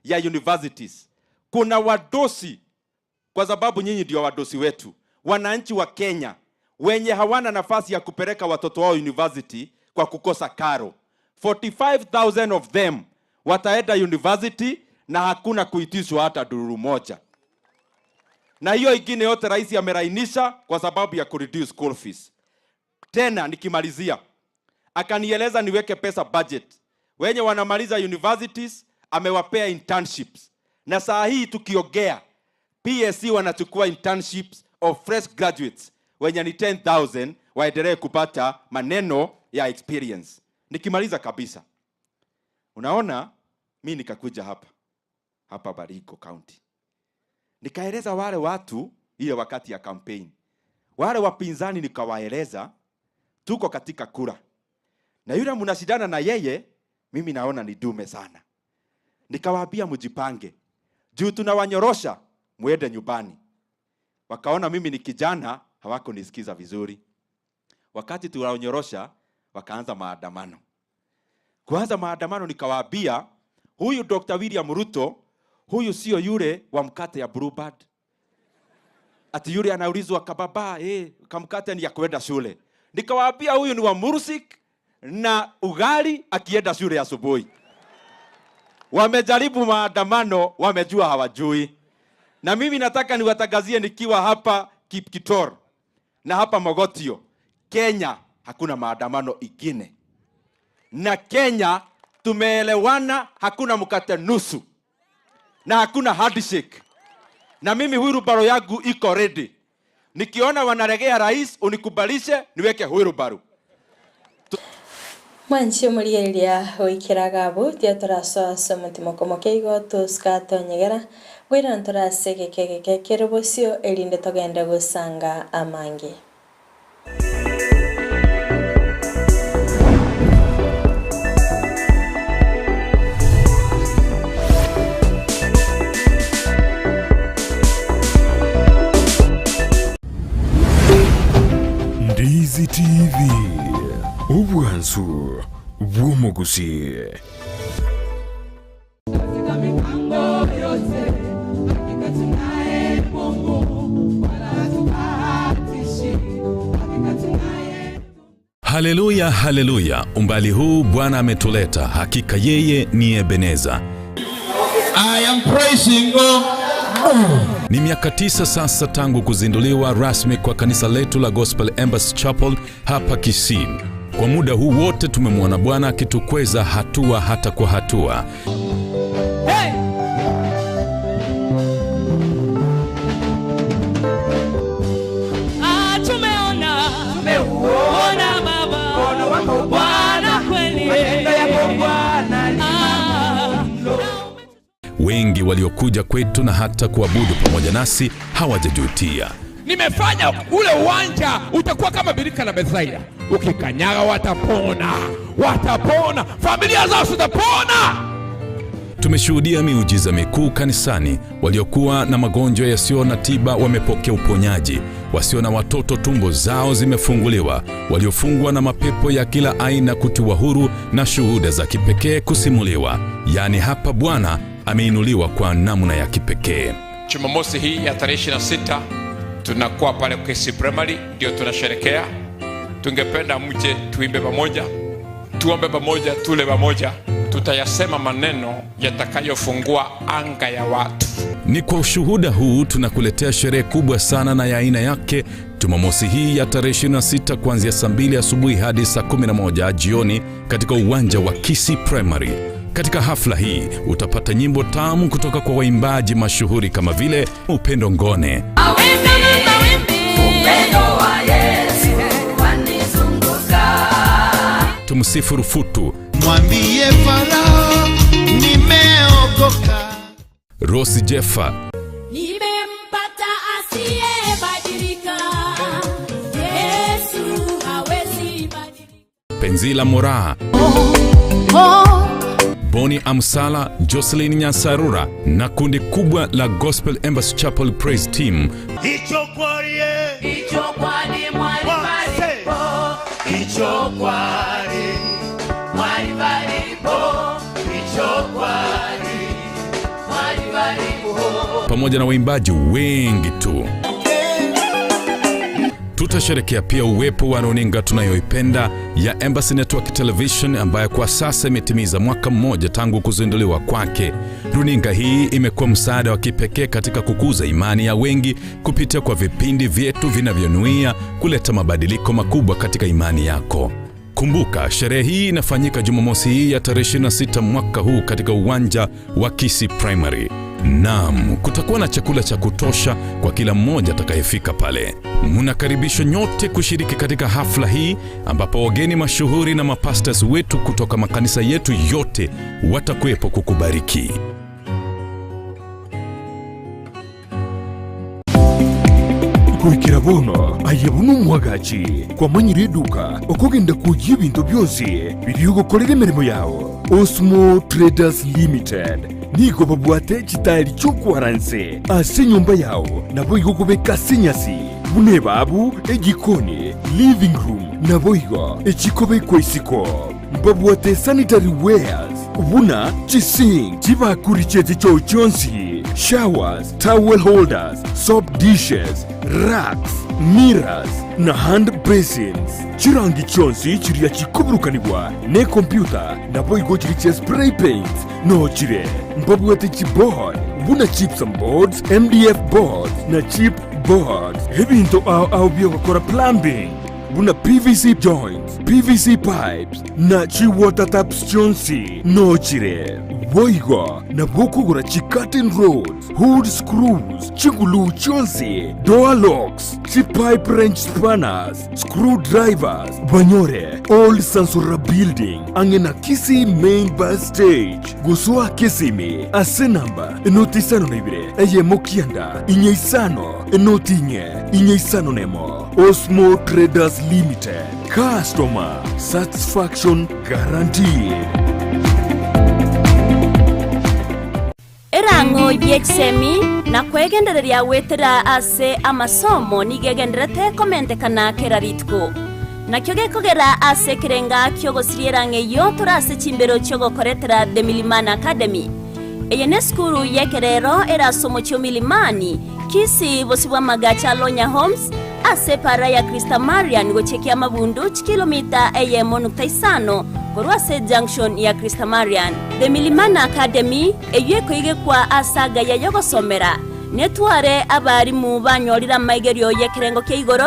ya universities. Kuna wadosi, kwa sababu nyinyi ndio wadosi wetu, wananchi wa Kenya wenye hawana nafasi ya kupeleka watoto wao university kwa kukosa karo. 45,000 of them wataenda university na hakuna kuitishwa hata dururu moja. Na hiyo ingine yote rais amerainisha kwa sababu ya kureduce school fees. Tena nikimalizia, akanieleza niweke pesa budget. Wenye wanamaliza universities amewapea internships. Na saa hii tukiongea, PSC wanachukua internships of fresh graduates wenye ni 10,000 waendelee kupata maneno ya experience. Nikimaliza kabisa, unaona mimi nikakuja hapa Baringo County. Nikaeleza wale watu ile wakati ya campaign. Wale wapinzani nikawaeleza tuko katika kura. Na yule mnashindana na yeye mimi naona ni dume sana. Nikawaambia mjipange. Juu tunawanyorosha muende nyumbani. Wakaona mimi ni kijana, hawakunisikiza vizuri. Wakati tunawanyorosha wakaanza maandamano. kuanza maandamano nikawaambia huyu Dr. William Ruto, huyu sio yule wa mkate ya Bluebird. Ati yule anaulizwa kababa, kamkate ni ya kwenda shule. Nikawaambia huyu ni wa Mursik na ugali akienda shule asubuhi. Wamejaribu maandamano, wamejua hawajui. Na mimi nataka niwatangazie nikiwa hapa Kipkitor na hapa Mogotio, Kenya hakuna maandamano ingine. Na Kenya tumeelewana, hakuna mkate nusu na hakuna handshake. Na mimi wheelbarrow yangu iko ready. Nikiona wanaregea rais unikubalishe niweke wheelbarrow. Mwanchi muriyeria oikiragabo tiataraso somutimo komokeigo tuskato nyegera wira ntorase kekeke Kerubo sio elinde togenda gusanga amangi. Ndizi TV Ubwansu Gusii. Haleluya, haleluya. Umbali huu Bwana ametuleta. Hakika yeye ni Ebeneza. I am praising God. Ni miaka 9 sasa tangu kuzinduliwa rasmi kwa kanisa letu la Gospel Embassy Chapel hapa Kisii. Kwa muda huu wote tumemwona Bwana akitukweza hatua hata kwa hatua. Hey! Tumeona Baba, Bwana kweli. Wengi waliokuja kwetu na hata kuabudu pamoja nasi hawajajutia. Nimefanya ule uwanja utakuwa kama birika la Bethsaida. Ukikanyaga watapona. Familia zao zitapona. Tumeshuhudia miujiza mikuu kanisani. Waliokuwa na magonjwa yasiyo na tiba wamepokea uponyaji. Wasio na watoto tumbo zao zimefunguliwa. Waliofungwa na mapepo ya kila aina kutiwa huru na shuhuda za kipekee kusimuliwa. Yaani hapa Bwana ameinuliwa kwa namna ya kipekee. Jumamosi hii ya tarehe 26 tunakuwa pale Kisii Primary, ndio tunasherehekea. Tungependa mje tuimbe pamoja, tuombe pamoja, tule pamoja. Tutayasema maneno yatakayofungua anga ya watu. Ni kwa ushuhuda huu tunakuletea sherehe kubwa sana na ya aina yake Jumamosi hii ya tarehe 26 kuanzia saa 2 asubuhi hadi saa 11 jioni katika uwanja wa Kisii Primary. Katika hafla hii utapata nyimbo tamu kutoka kwa waimbaji mashuhuri kama vile Upendo Ngone, Tumsifu Rufutu, Mwambie Farao nimeokoka, Rosi Jeffa, Nimempata asiyebadilika, Yesu hawezi badilika. Penzila Moraa, Boni Amsala, Jocelyn Nyasarura na kundi kubwa la Gospel Embassy Chapel Praise Team. Icho kwani mwali pamoja na waimbaji wengi tu. Tutasherehekea pia uwepo wa runinga tunayoipenda ya Embassy Network Television ambayo kwa sasa imetimiza mwaka mmoja tangu kuzinduliwa kwake. Runinga hii imekuwa msaada wa kipekee katika kukuza imani ya wengi kupitia kwa vipindi vyetu vinavyonuia kuleta mabadiliko makubwa katika imani yako. Kumbuka, sherehe hii inafanyika Jumamosi hii ya tarehe 26 mwaka huu katika uwanja wa Kisii Primary. Naam, kutakuwa na chakula cha kutosha kwa kila mmoja atakayefika pale. Mnakaribishwa nyote kushiriki katika hafla hii ambapo wageni mashuhuri na mapastors wetu kutoka makanisa yetu yote watakuwepo kukubariki. Kuikira bono ayabunu mwagachi kwa manyiri duka okogenda kujya ibintu byose biri gukorera imirimo yawo. Osmo Traders Limited niko babwate kitari cyo kwaranse ase nyumba yawo nabo igukubeka sinyasi bune babu egikoni living room nabo igo ekikobe kwesiko mbabwate sanitary wares buna chising chibakuri chete cho chonsi, showers, towel holders, soap dishes, racks, mirrors na hand basins. Chirangi chonsi chiria chikuburukanibwa ne computer na boigo chiriche spray paints no chire mbabwate chibord buna chips and boards, MDF boards na chip boards. Hebinto au biyo kora plumbing buna PVC joints, PVC pipes na chi water taps chonsi no chire boigo na boku gora chi curtain rods, hood screws, chingulu chonsi, door locks, chi pipe wrench spanners, screwdrivers, banyore, old Sansura building, angena Kisii main bus stage, gusua Kisimi, ase namba, enoti sano naibire, eye mokianda, inye isano, enoti inye isano nemo, Osmo Traders Limited, customer satisfaction guaranteed. Erango yeksemi na kwegendereria wetera ase amasomo nigegenderete komente kana keraritko nakyo gekogera ase kirenga kyogosirierange yotora ase chimbero chogokoretera The Milimani Academy eyene skuru yekerero erasomo chyo Milimani Kisii bosibwa magacha Lonya Homes ase para ya Krista Marian gochekia mabundu kilomita eyemo.5 Korwase junction ya Krista Marian. The Milimani Academy eyeko ige kwa asaga ya yogosomera netware abarimu banyorira maigerio yekirengo keigoro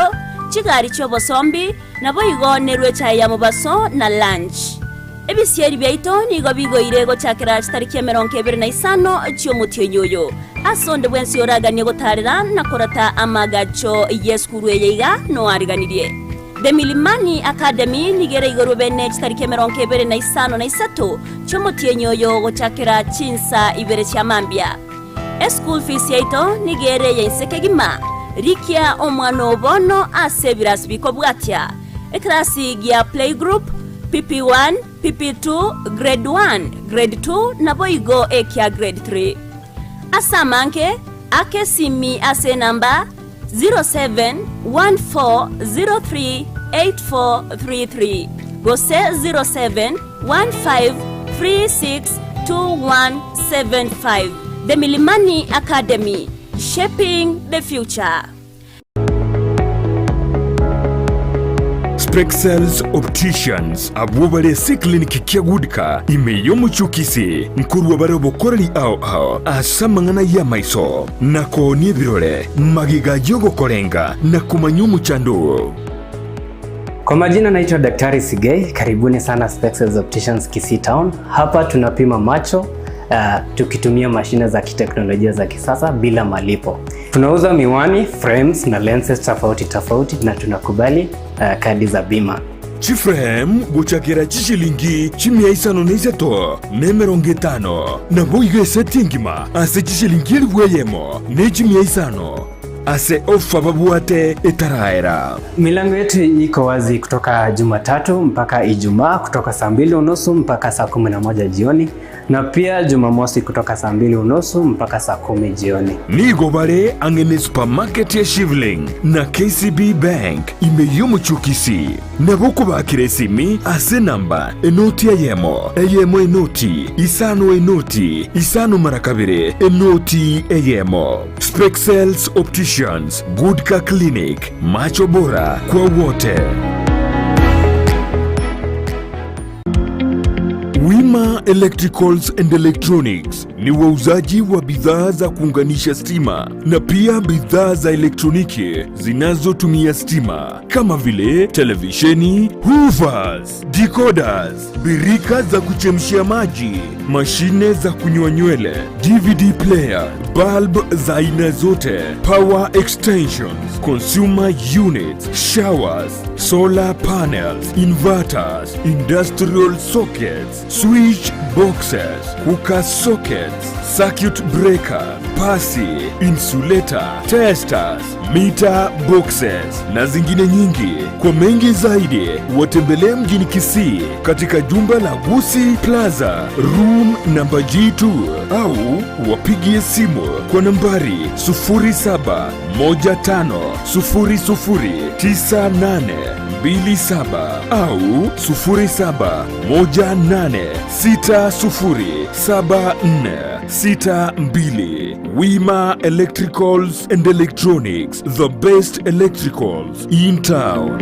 chigari chobosombi nabo igonerwe chaya mubaso na lunch. Ebisieri byaito nigo bigoire gochakira tariki 25 cy'omutyo yoyo asonde bwensi yoraganye gotarira nakorata amagacho yeskuru yeiga no ariganirie. The Milimani Academy nigere igoro bene tariki 25 cy'omutyo yoyo gochakira chinsa ibere cyamambia. School fees yaito nigere yensekegima rikia omwana obono asebiras bikobwatya eklasi ya playgroup PP1 PP2 grade 1 grade 2 na boigo ekia grade 3 asamanke ake simi ase namba 0714038433 gose 0715362175. The Milimani Academy, shaping the future. Spexels Opticians abubale si kliniki kiagudika imeyo muchukisi nkuru wabare bokorali ao asamangana ya maiso nako ni birole magiga yogo kolenga na kumanyumu chandu. Kwa majina naitwa Daktari Sigei, karibuni sana Spexels Opticians Kisii Town. Hapa tunapima macho tukitumia mashine za kiteknolojia za kisasa bila malipo. Tunauza miwani, frames na lenses tofauti na tunakubali kadi za bima. Chiframe guchakira chishilingi chimia isano neiseto nemerongitano na boige setingima ase chishilingi elweyemo ne chimia isano ase ofa babuate etaraera. Milango yetu iko wazi kutoka Jumatatu mpaka Ijumaa kutoka saa 2:30 mpaka saa 11 jioni na pia Jumamosi kutoka saa 2:30 mpaka saa 10 jioni. Nigo bare angene supermarket ya Shivling na KCB Bank imeyomo chukisi na boko bakire simi ase namba enoti eyemo enoti isano marakabire enoti eyemo. Spexels Opticians, Goodka Clinic, macho bora kwa wote. Wima Electricals and Electronics ni wauzaji wa bidhaa za kuunganisha stima na pia bidhaa za elektroniki zinazotumia stima kama vile televisheni, hoovers, decoders, birika za kuchemshia maji, mashine za kunyoa nywele, DVD player, bulb za aina zote, power extensions, consumer units, showers, solar panels, inverters, industrial sockets, switch boxes, cooker sockets, circuit breaker, pasi, insulator, testers, meter boxes na zingine nyingi. Kwa mengi zaidi watembelee mjini Kisii katika jumba la Gusii Plaza room namba G2 au wapigie simu kwa nambari 0715009827 au 0718607462. Wima Electricals and Electronics, the best electricals in town.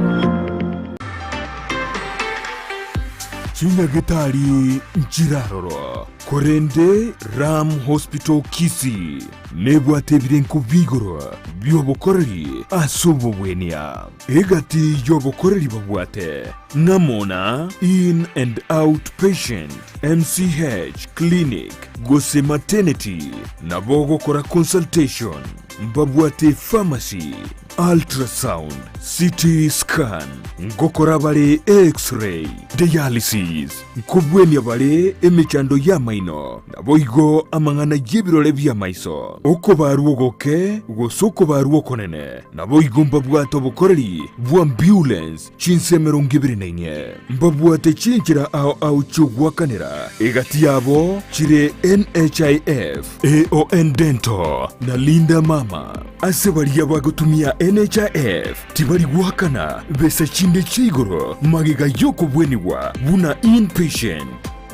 Chinyagetari Nchiraroro Korende Ram Hospital Kisii nebwate birenko bigoro byobokoreri asobobwenia egati yobokoreri babwate namona in and out patient MCH clinic Gusii maternity nabogokora consultation mbabwate pharmacy ultrasound CT scan ngokora bale x-ray dialysis nkubwenia bale emechando ya maino naboigo amangana yebirole bya maiso uko baruogoke gosoko baruokonene naboigo mbabwate obukoreri bwa ambulance chinsemero ngibirinenye mbabwate chinchira au chugwakanira egati yabo chire NHIF AON Dental na Linda Mama ase bali bagotumia NHIF tibali guhakana besa chinde chigoro magega yoko bweniwa buna inpatient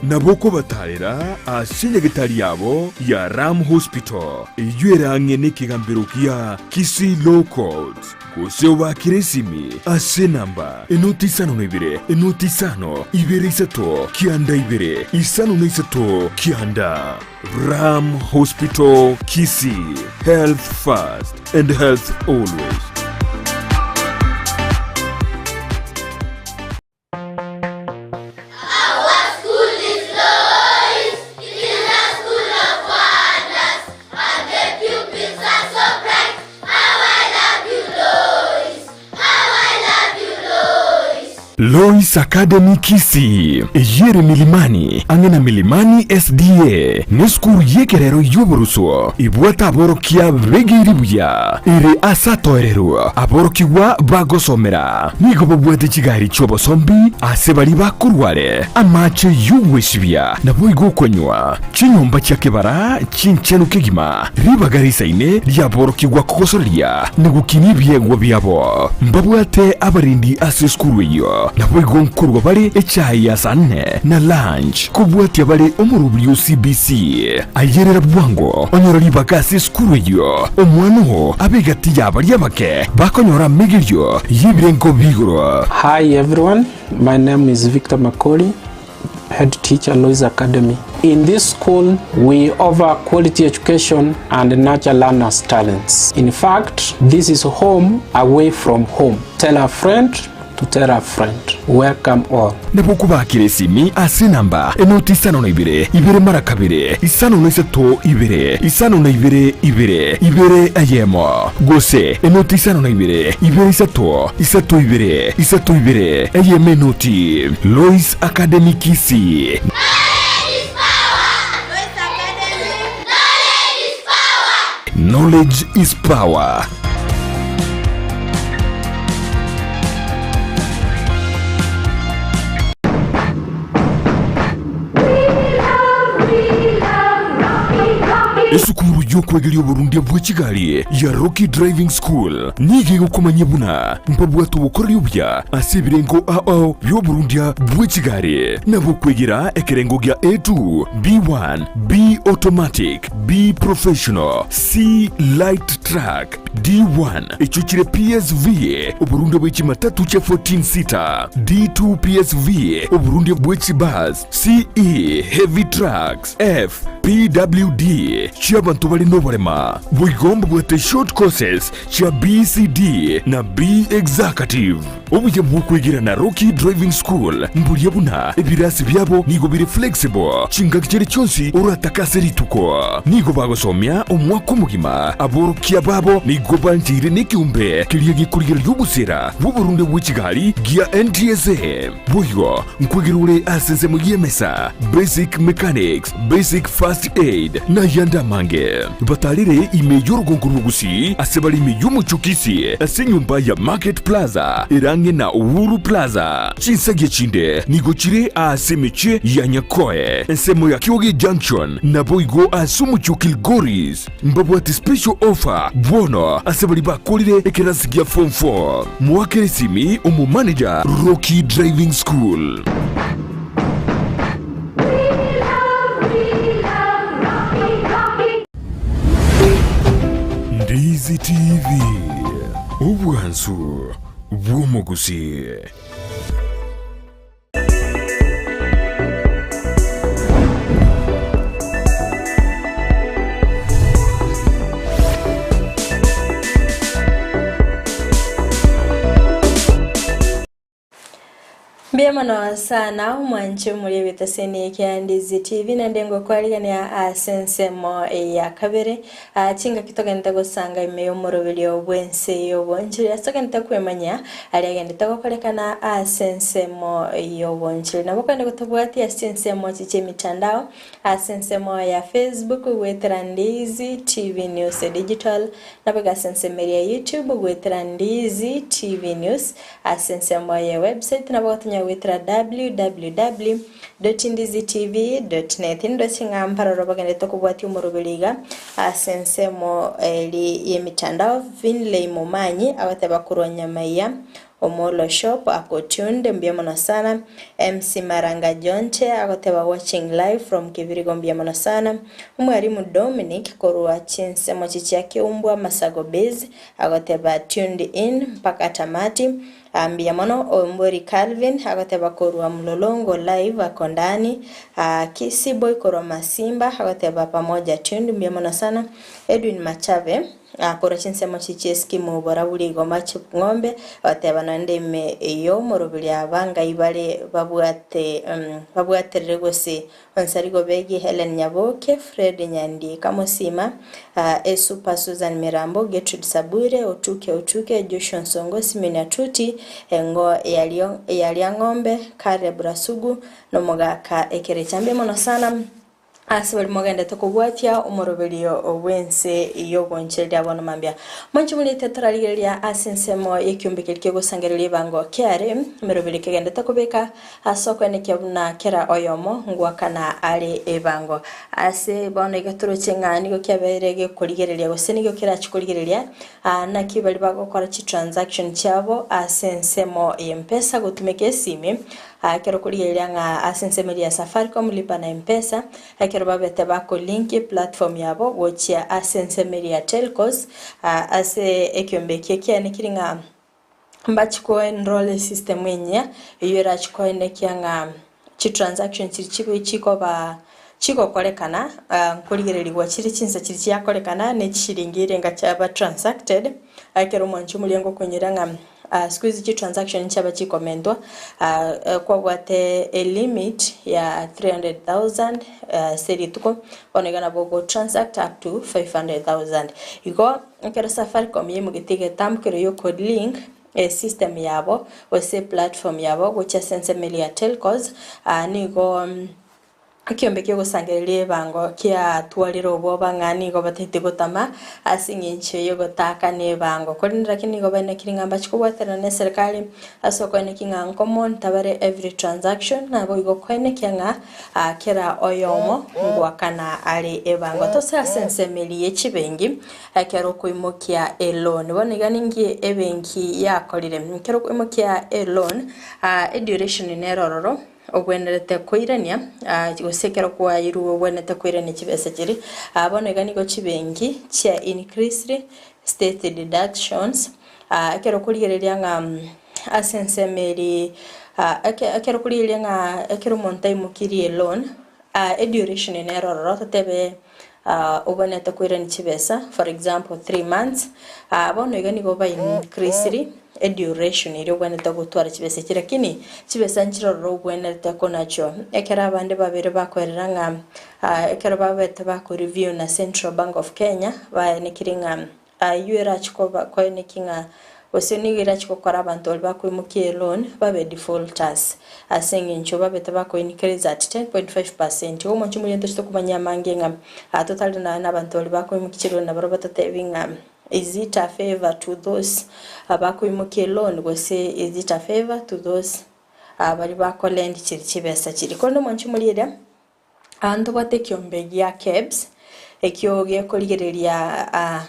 naboko batarera asenyegetari yabo ya Ram Hospital iyera ngene kigambiro kia Kisii Low Codes Gusii wa kiresimi ase namba enotisano nebire enotisano ibere isato kianda ibere isano neisato kianda Ram Hospital Kisii, health first and health always. Lois Academy Kisii yere milimani angena milimani SDA neskuru yekerero yoboruso ibwata aborokia begiribuya ire asatoerero aborokiwa bagosomera nigo bobwete kigari chobosombi asebali bakurware amache yuweshibya naboigo konywa chinyomba cyakebara chinchenu kigima ribagarisa ine ryaborokiwa kokosoria nigukini byabo mbabwate abarindi aseskuru yo naboigo nkurwa bali echayi ya sanne na lunch kubwati bali omurubyo CBC ayerera bwango onyorori bakasi skuruyo omwano abigati yabali yabake bakonyora migiryo yibirenko bigoro. Hi everyone, my name is Victor Makoli, head teacher Lois Academy. In this school, we offer quality education and nurture learners' talents. In fact, this is home away from home. Tell a friend to tell a friend. Welcome all. Nabokuba kiresimi ase namba enotisano na ibere mara kabire isano na isato isano na ibere ayemo Gusii enotisano na ibere isato ibere ayeme noti Lois Academy Kisii. Knowledge is power. Esukuru yokwegelya Burundi bwa Kigali ya Rocky Driving School nige gukomanya buna mpabwatu bukorera ubya asibirengo ao byo Burundi bwa Kigali nabo kwegera ekerengo gya A2 B1 B automatic B professional C light track D1 echuchire PSV Uburundi bwa kimatatu cha 14 seater D2 PSV Uburundi bwa bus CE heavy trucks F PWD cy'abantu bali n'oburema bwigomba bwete short courses cya BCD na B executive obuye bw'okwegira na Rocky Driving School mbulye buna ebirasi byabo nigo biri flexible chingakire cyonsi urataka rituko nigo bagosomya omwaka mugima aborokia babo nigo banjire n'ikiumbe kiriye gikurira y'ubusera bw'Uburundi bwa Kigali gya NTSA buyo nkwegirure asenze mu yemesa basic mechanics basic first aid na yanda mange batalire imeyo rugongo Gusii asebali imeyo muchukisi ase nyumba ya Market Plaza irange na Uhuru Plaza chinsage chinde nigochire asemeche ya Nyakoe ensemo ya Kyoge Junction na boigo asumuchukil Goris mbabwati special offer bono asebali bakolire ekerasigia form 4 mwakere simi umu manager Rocky Driving School. Ndizi TV ubwansu bw'omugusi. Biamano sana mwanche muri bitaseni ya Ndizi TV na ndengo kwaligania asensemo ya kabere chinga kitogenda gusanga imeyo murubiryo bwense yo bonje asogenda kwemanya ali agenda tagokolekana asensemo yo bonje na bokanda gutobwati asensemo chiche mitandao asensemo ya Facebook wetera Ndizi TV News Digital na bega asensemo ya YouTube wetera Ndizi TV News asensemo ya website na bokanya witra www.ndizitv.net ndo singa mpara robagane tokubwati umurubiriga asensemo eli yemitandao Vinley Momanyi awateba kuronya maya Omolo Shop akotunde mbiamono sana MC Maranga Jonche akoteba watching live from Kivirigo mbiamono sana umwarimu Dominic korua chinsemo chichake umbwa Masago Base akoteba tuned in mpaka tamati mbiamono Ombori Calvin akoteba korua Mlolongo live akondani Kisii boy korua Masimba akoteba pamoja tuned mbiamono sana Edwin Machave akora chinsemo chicheski mu borabuli goma ngombe wateba nandeme yo morobili abanga ibale babwate regose onsarigo begi Helen Nyaboke Fred Nyandi Kamosima Super Susan Mirambo Gertrude Sabure Otuke Joshua Songo Simenia Tuti engo yali ngombe Kare Brasugu no mogaka ekerechambe mono sana asibali mogenda tokubwatia umorobelio obwense iyo boncheli abono mambia manchi mulite toraligelia asensemo yekyumbekelike gosangereli bango kyare merobeli kegenda tokubeka asoko ne kyabuna kera oyomo ngwakana ali ebango ase bono igaturo chengani go kyaberege koligerelia gosenigo kera chikoligerelia na kibali bagokora chi transaction cyabo asensemo yempesa gutumeke simi kero kuligerelia nga asensemo ya Safaricom lipa na mpesa kero babete bako link platform yabo wochia asensemo ya telcos ase ekyombeke kyane kiringa mbachiko enroll system enya yera chiko nekyanga chi transaction chirichibo chiko kolekana kuligererwa chiri chinsa chiri yakolekana ne chiringire nga cyaba transacted akero mwanchu mulyengo kunyiranga squeeze chi transaction chaba chikomendwa kwa wate a limit ya 300,000 seri tuko onegana bogo transact up to 500,000 iko nkero Safaricom yemugitige tamkero yo code link system yabo ose platform yabo gocha sensemeli ya telcos nigo akyombeke gosangerelie bango kia twaliro boba ngani go batete gotama asinginche yo gotaka ne bango kolindra kini go bana kiringa bachikubwatera ne serikali asoko ne kinga common tabare every transaction na go kwene kyanga kera oyomo ngwakana ali ebango to sa sensemeli yechibengi akero kuimokia loan bonigani ngi ebenki yakolire kero kuimokia loan duration ne rororo obwenerete koirania gosekera kwa iru obwenete koirania chibesa chiri abono gani go chibengi chia increased state deductions akero kuligereria nga asensemeri akero kuligereria nga akero montai mukiri loan duration in error tebe obwenete koirania chibesa for example 3 months abono gani go by increased duration iri obwenete gutwara chibesa kirakini chibesa nchiro obwenete konacho ekera abande babere bakorera nga ekera babete bako review na Central Bank of Kenya ba nekiringa yuera chikoba ko nekinga osenigira chikokora abantu bakwimukie loan babe defaulters aseng'encho babete bakoinikiriza at 10.5%. Omonchi muriento chitokumanya mangenga totally n'abantu bakwimukie loan nabaro batatebinga. Is it a favor to those bakwimukie loan gose is it a favor to those bari bakolendi chibesa chiri kondo monchi murieda anto batekiombe gya kebs ekyo gekoligereria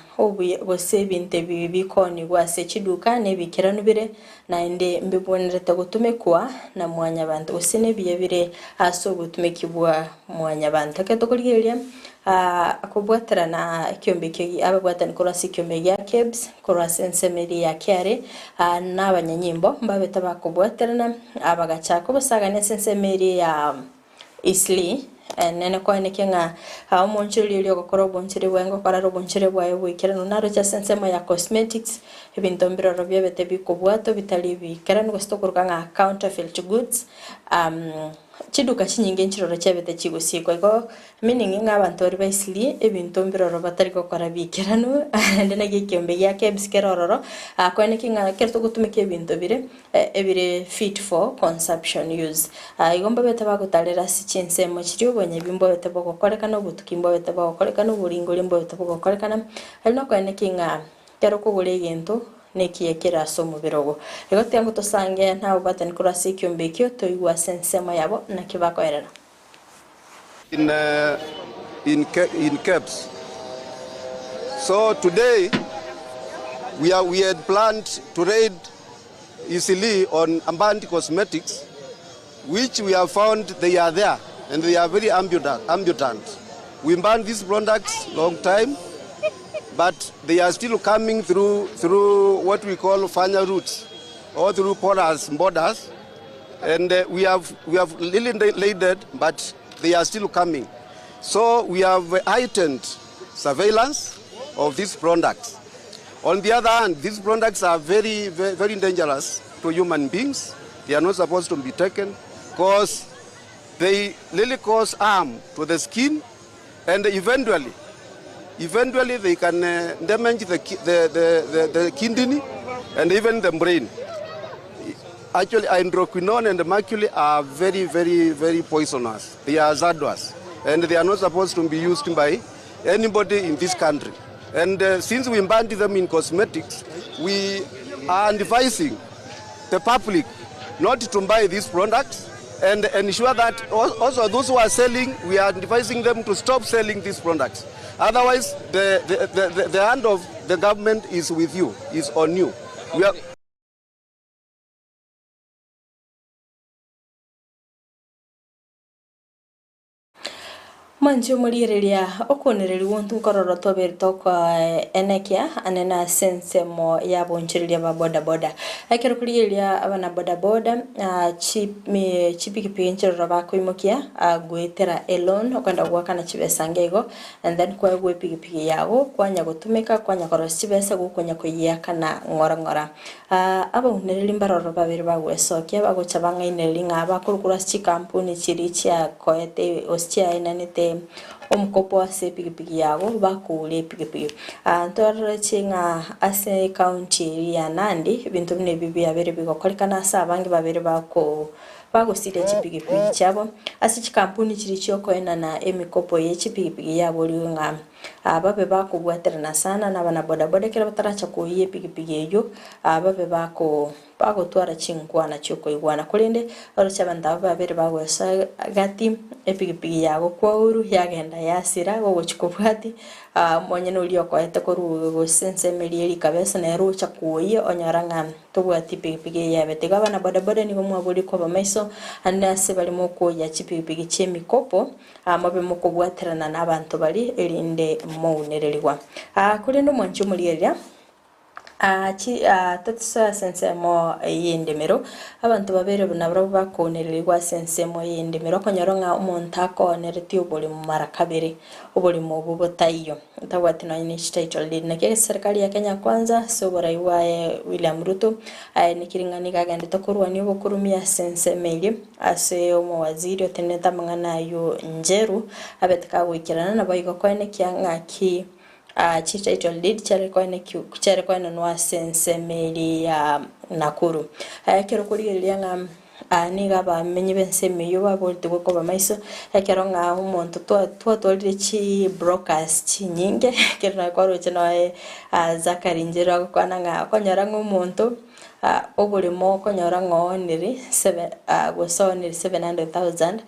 gose binte bibikoni gwase chiduka nebikira nubire naende mbibonerete gutumekwa na mwanya bantu gose nebiyebire aso gutumekibwa mwanya bantu ketokoligereria akubwatira na kiombe kyo ababwatani korasi kiombe gya kebs korasi ensemeri ya kyare n'abanyanyimbo mbabeta bakubwatirana abagachako basagane ensemeri ya isli nene kwa nekenga omonchiri lyo gukora obonchiri bwengo kora obonchiri bwayo bwikira naro cha sensema ya cosmetics ebintu mbiro byebete bikubwato bitali bikira ngo stokuruka nga counterfeit goods chiduka chinyinge nchiroro cyabete Gusii ko meaning ng'abantu bari baisili ebintu mbiro batari gukora bikira no ndena gikiombe ya kebs kerororo akone kinga kerto gutumike ebintu ebire fit for consumption use igomba bete bagutalera sichinsemo chiri obonye bimbo bete bogokorekana obutukimbo bete bogokorekana oburingori mbo bete bogokorekana alino kwene kinga kero kugura egento nekiyekera somo birogo ego tyango tosange ntawo batani kurasi kiombe kyo toigwa sensema yabo na kibakoerera in caps. So today we had planned to raid easily on Ambandi Cosmetics, which we have found they are there and they are very ambutant. We banned these products long time, but they are still coming through what we call Fanya routes or through borders, and we have really laid it, but they are still coming. So we have heightened surveillance of these products. On the other hand, these products are very, very, very dangerous to human beings. They are not supposed to be taken because they really cause harm to the skin, and eventually they can damage the kidney and even the brain. Actually, hydroquinone and mercury are very, very, very poisonous. They are hazardous, and they are not supposed to be used by anybody in this country. And since we banned them in cosmetics, we are advising the public not to buy these products and ensure that also those who are selling, we are advising them to stop selling these products. Otherwise, the hand of the government is with you, is on you. We are Manjo murireria okonereri wontu kororo toberto kwa enekia anena sensemo ya bonchiriria ba boda boda akero kuriria abana boda boda chipiki nchiro bakoimokia gwetera elon okanda gwakana chibesangego and then kwa gwepiki yago kwanya gutumika kwanya korosi chibesa gukonya kuyakana ngora aba unereri mbaroro babiri bagwesokia bagocha bangaineri ngaba kurukura chi kampuni chiri chia koete ostia inanite omkopo wa sepigipigi yago bakule pigipigi antorre chinga ase county ya Nandi bintu bine bibi abere bigokorekana asa abangi babere bagosire chipigipigi cyabo ase chikampuni kiri cyokoena na emikopo ye chipigipigi yabo linga ababe bakubwaterana sana n'abana boda boda kera bataracha kuyiye pigipigi eyo ababe bagotwara chinkwana cyoko igwana kulinde orocha bantu babere bagwesa gati epigipigi yago kwa uru yagenda yasira go chikobwati monye no liyo kwete koru go sense melieri kabesa na rucha kuyiye onyoranga tobwati pigipigi yabete gabana boda boda ni bomwabuli ko bamaiso andase bali moko ya chipigipigi chemikopo amabe moko bwaterana n'abantu bali erinde mounererwa kulinde mwancho mulieria tatsa sensemo yendemero abantu babere bunabro bakonererwa sensemo yendemero konyoronga umuntu akonereti ubuli mu marakabere ubuli mu bubotayo tabwati na initiative lead na kile serikali ya Kenya kwanza sobora iwaye William Ruto nikiringani kagende tokurwa ni bokurumia sensemeli ase omo waziri oteneta mangana yo njeru abetaka wikirana na bayigo kwene kyangaki chi title deed chareko nwa sense meli ya Nakuru kero kurigeria nga niga bamenye bense meyo babolite goko maiso kero nga umuntu twatolire chi broadcast nyinge kero na kwaroche no Zakari njero kwana nga konyara ng'umuntu obulimo konyara ng'oniri 700,000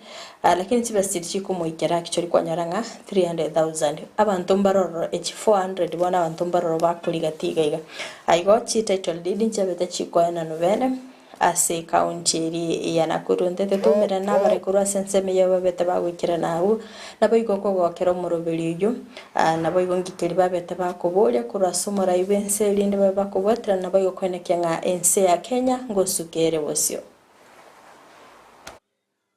lakini tibasiri chikumuikera actually konyara nga 300,000 abantu mbaroro 400 bona abantu mbaroro bakuligatiga iga aigo chi title deed nchabeta chikoena novene ase county ya Nakuru ndete tumira nabare kurwa senseme yabete bagwikira nawo nabo igoko gwakero murubiri yo nabo igongikiri babete bakubolya kurwa somora ibense linde babakubotera nabo igokwenekya nga Ense ya Kenya ngosukere bosio.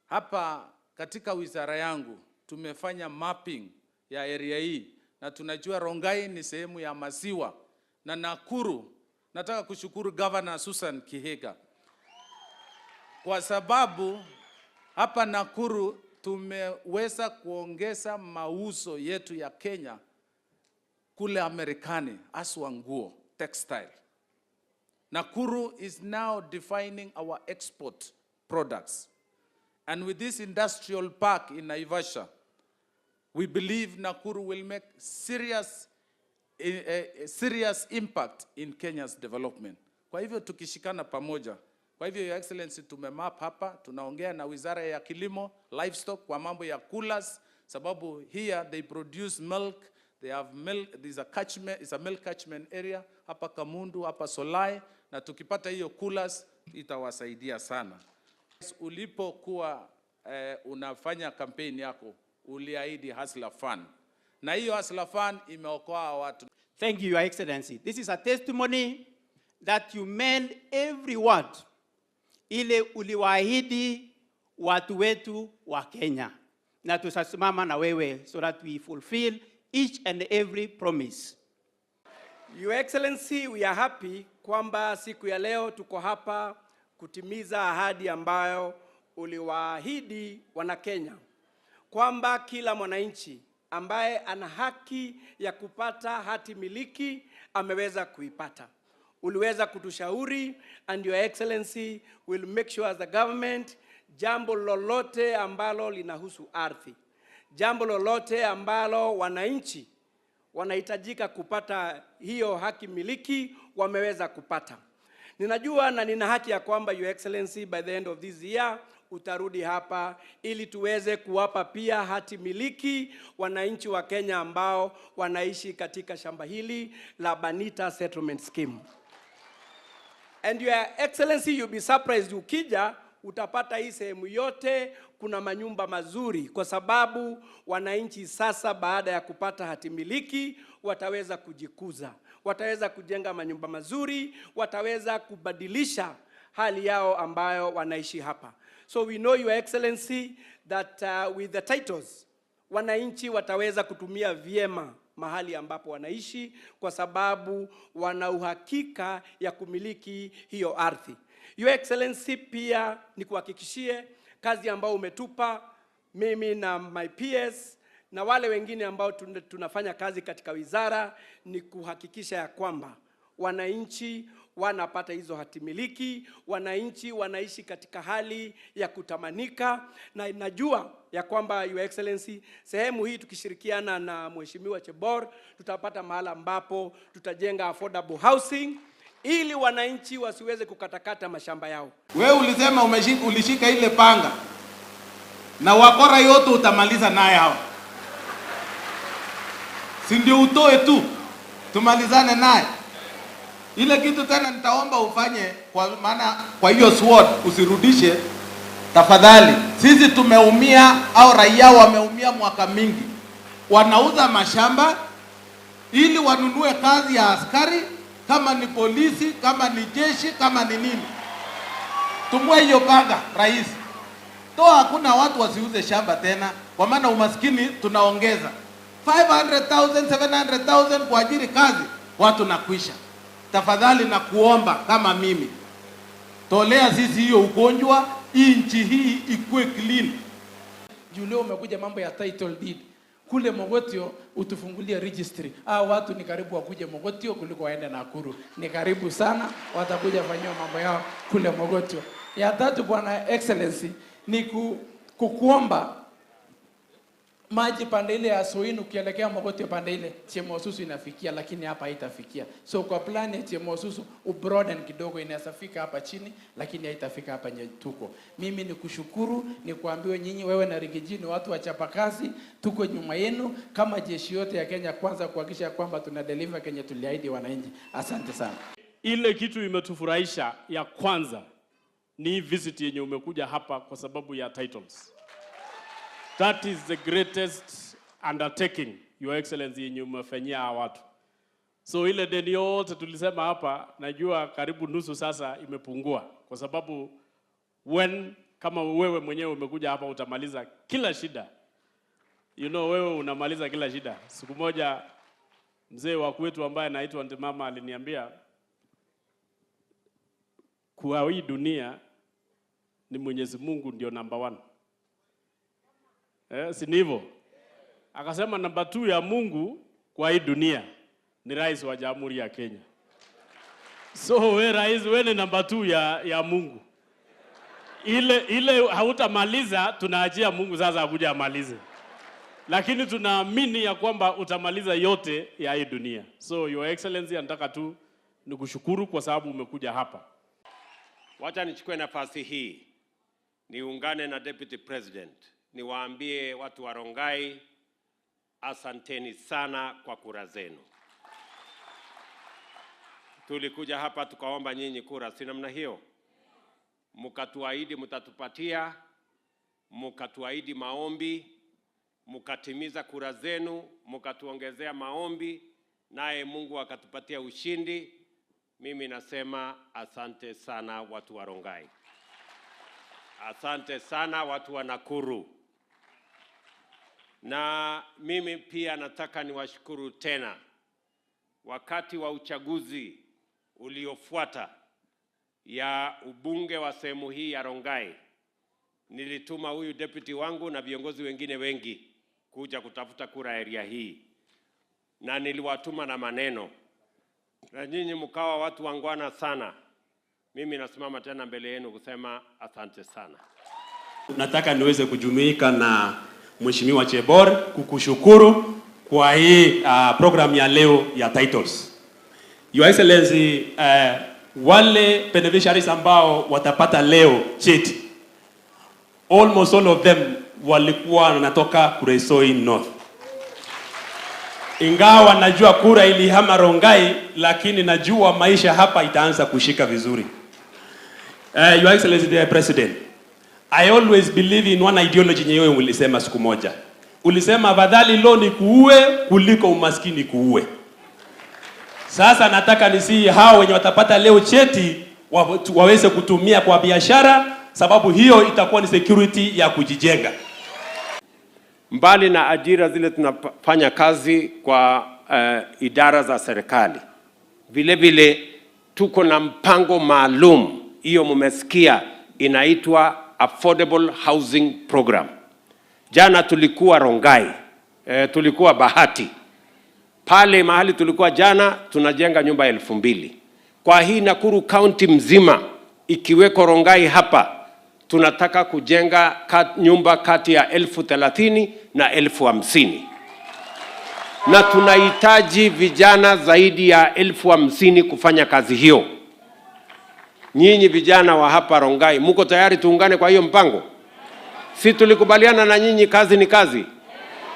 Hapa katika wizara yangu tumefanya mapping ya area hii na tunajua Rongai ni sehemu ya maziwa na Nakuru. Nataka kushukuru Governor Susan Kihika kwa sababu hapa Nakuru tumeweza kuongeza mauzo yetu ya Kenya kule Amerikani, aswa nguo, textile. Nakuru is now defining our export products. And with this industrial park in Naivasha, we believe Nakuru will make serious impact in Kenya's development. Kwa hivyo tukishikana pamoja, kwa hivyo Your Excellency tumemap hapa, tunaongea na Wizara ya Kilimo, Livestock kwa mambo ya coolers, sababu here they produce milk, they have milk, there's a catchment, it's a milk catchment area, hapa Kamundu, hapa Solai, na tukipata hiyo coolers itawasaidia sana. Ulipokuwa unafanya campaign yako, uliahidi Hustler Fund. Na hiyo Hustler Fund imeokoa watu. Thank you, Your Excellency. This is a testimony that you meant every word ile uliwaahidi watu wetu wa Kenya. Na tutasimama na wewe so that we fulfill each and every promise. Your Excellency, we are happy kwamba siku ya leo tuko hapa kutimiza ahadi ambayo uliwaahidi wana Kenya, kwamba kila mwananchi ambaye ana haki ya kupata hati miliki ameweza kuipata. Uliweza kutushauri, and Your Excellency will make sure as the government, jambo lolote ambalo linahusu ardhi, jambo lolote ambalo wananchi wanahitajika kupata hiyo haki miliki wameweza kupata. Ninajua na nina haki ya kwamba Your Excellency by the end of this year utarudi hapa ili tuweze kuwapa pia hati miliki wananchi wa Kenya ambao wanaishi katika shamba hili la Banita Settlement Scheme. And Your Excellency, you'll be surprised ukija utapata hii sehemu yote kuna manyumba mazuri, kwa sababu wananchi sasa baada ya kupata hati miliki wataweza kujikuza, wataweza kujenga manyumba mazuri, wataweza kubadilisha hali yao ambayo wanaishi hapa. So we know, Your Excellency, that with the titles wananchi wataweza kutumia vyema mahali ambapo wanaishi, kwa sababu wana uhakika ya kumiliki hiyo ardhi. Your Excellency, pia ni kuhakikishie kazi ambao umetupa mimi na my peers na wale wengine ambao tunafanya kazi katika wizara, ni kuhakikisha ya kwamba wananchi wanapata hizo hatimiliki, wananchi wanaishi katika hali ya kutamanika. Na najua ya kwamba Your Excellency, sehemu hii tukishirikiana na Mheshimiwa Chebor tutapata mahala ambapo tutajenga affordable housing ili wananchi wasiweze kukatakata mashamba yao. Wewe ulisema ulishika ile panga na wakora yote utamaliza naye hao, si ndio? Utoe tu tumalizane naye. Ile kitu tena nitaomba ufanye, kwa maana kwa hiyo sword usirudishe tafadhali. Sisi tumeumia au raia wameumia mwaka mingi, wanauza mashamba ili wanunue kazi ya askari, kama ni polisi, kama ni jeshi, kama ni nini. Tumwe hiyo panga rais. Toa, hakuna watu wasiuze shamba tena, kwa maana umaskini tunaongeza 500,000 700,000 kwa ajili kazi, watu nakuisha. Tafadhali na kuomba kama mimi, tolea sisi hiyo ugonjwa, nchi hii ikue clean. Juu leo umekuja mambo ya title deed. kule Mogotio utufungulie registry. Watu ni karibu wakuje Mogotio kuliko waende Nakuru. Ni karibu sana, watakuja fanyiwa mambo yao kule Mogotio. Ya tatu, Bwana Excellency, ni kukuomba maji pande ile ya Soin ukielekea Mogotio pande ile Chemosusu inafikia, lakini hapa haitafikia. So kwa plan ya Chemosusu ubroaden kidogo, inaweza fika hapa chini lakini haitafika hapa tuko. Mimi ni kushukuru, ni kuambiwa nyinyi wewe na Rigiji watu wachapa kazi, tuko nyuma yenu kama jeshi yote ya Kenya kwanza kuhakikisha kwamba tuna deliver Kenya tuliahidi wananchi. Asante sana. Ile kitu imetufurahisha ya kwanza ni visit yenye umekuja hapa kwa sababu ya titles. That is the greatest undertaking, Your Excellency, yenye umefanyia watu. So ile deni yote tulisema hapa, najua karibu nusu sasa imepungua. Kwa sababu kama wewe mwenyewe umekuja hapa utamaliza kila shida. You know, wewe unamaliza kila shida. Siku moja mzee wa kwetu ambaye anaitwa Ndimama aliniambia, kwa hii dunia ni Mwenyezi Mungu ndio number 1. Si hivyo? Akasema number 2 ya Mungu kwa hii dunia ni rais wa Jamhuri ya Kenya. So wewe rais, wewe ni number 2 ya Mungu. Ile hautamaliza, tunaachia Mungu sasa akuja amalize. Lakini tunaamini ya kwamba utamaliza yote ya hii dunia. So Your Excellency, nataka tu nikushukuru kwa sababu umekuja hapa. Wacha nichukue nafasi hii niungane na Deputy President, niwaambie watu wa Rongai, asanteni sana kwa kura zenu. Tulikuja hapa tukaomba nyinyi kura, si namna hiyo? Mkatuahidi mtatupatia, mkatuahidi maombi, mkatimiza kura zenu, mkatuongezea maombi, naye Mungu akatupatia ushindi. Mimi nasema asante sana watu wa Rongai. Asante sana watu wa Nakuru. Na mimi pia nataka niwashukuru tena. Wakati wa uchaguzi uliofuata ya ubunge wa sehemu hii ya Rongai, nilituma huyu deputy wangu na viongozi wengine wengi kuja kutafuta kura area hii. Na niliwatuma na maneno. Na nyinyi mkawa watu wangwana sana. Mimi nasimama tena mbele yenu kusema asante sana. Nataka niweze kujumuika na Mheshimiwa Chebor kukushukuru kwa hii program ya leo ya titles. Your Excellency, wale beneficiaries ambao watapata leo cheti, almost all of them walikuwa wanatoka Kuresoi North. Ingawa najua kura ilihama Rongai, lakini najua maisha hapa itaanza kushika vizuri. Your Excellency, dear President, I always believe in one ideology yenyewe ulisema siku moja. Ulisema afadhali lo ni kuue kuliko umaskini kuue. Sasa nataka nisi hao wenye watapata leo cheti waweze kutumia kwa biashara, sababu hiyo itakuwa ni security ya kujijenga. Mbali na ajira zile tunafanya kazi kwa idara za serikali, vile vile tuko na mpango maalum, hiyo mumesikia, inaitwa Affordable Housing Program. Jana tulikuwa Rongai, tulikuwa Bahati. Pale mahali tulikuwa jana tunajenga nyumba 2,000. Kwa hii Nakuru County mzima ikiweko Rongai hapa, tunataka kujenga nyumba kati ya 30,000 na 50,000. Na tunahitaji vijana zaidi ya 50,000 kufanya kazi hiyo. Nyinyi vijana wa hapa Rongai, mko tayari tuungane kwa hiyo mpango? Si tulikubaliana na nyinyi kazi ni kazi?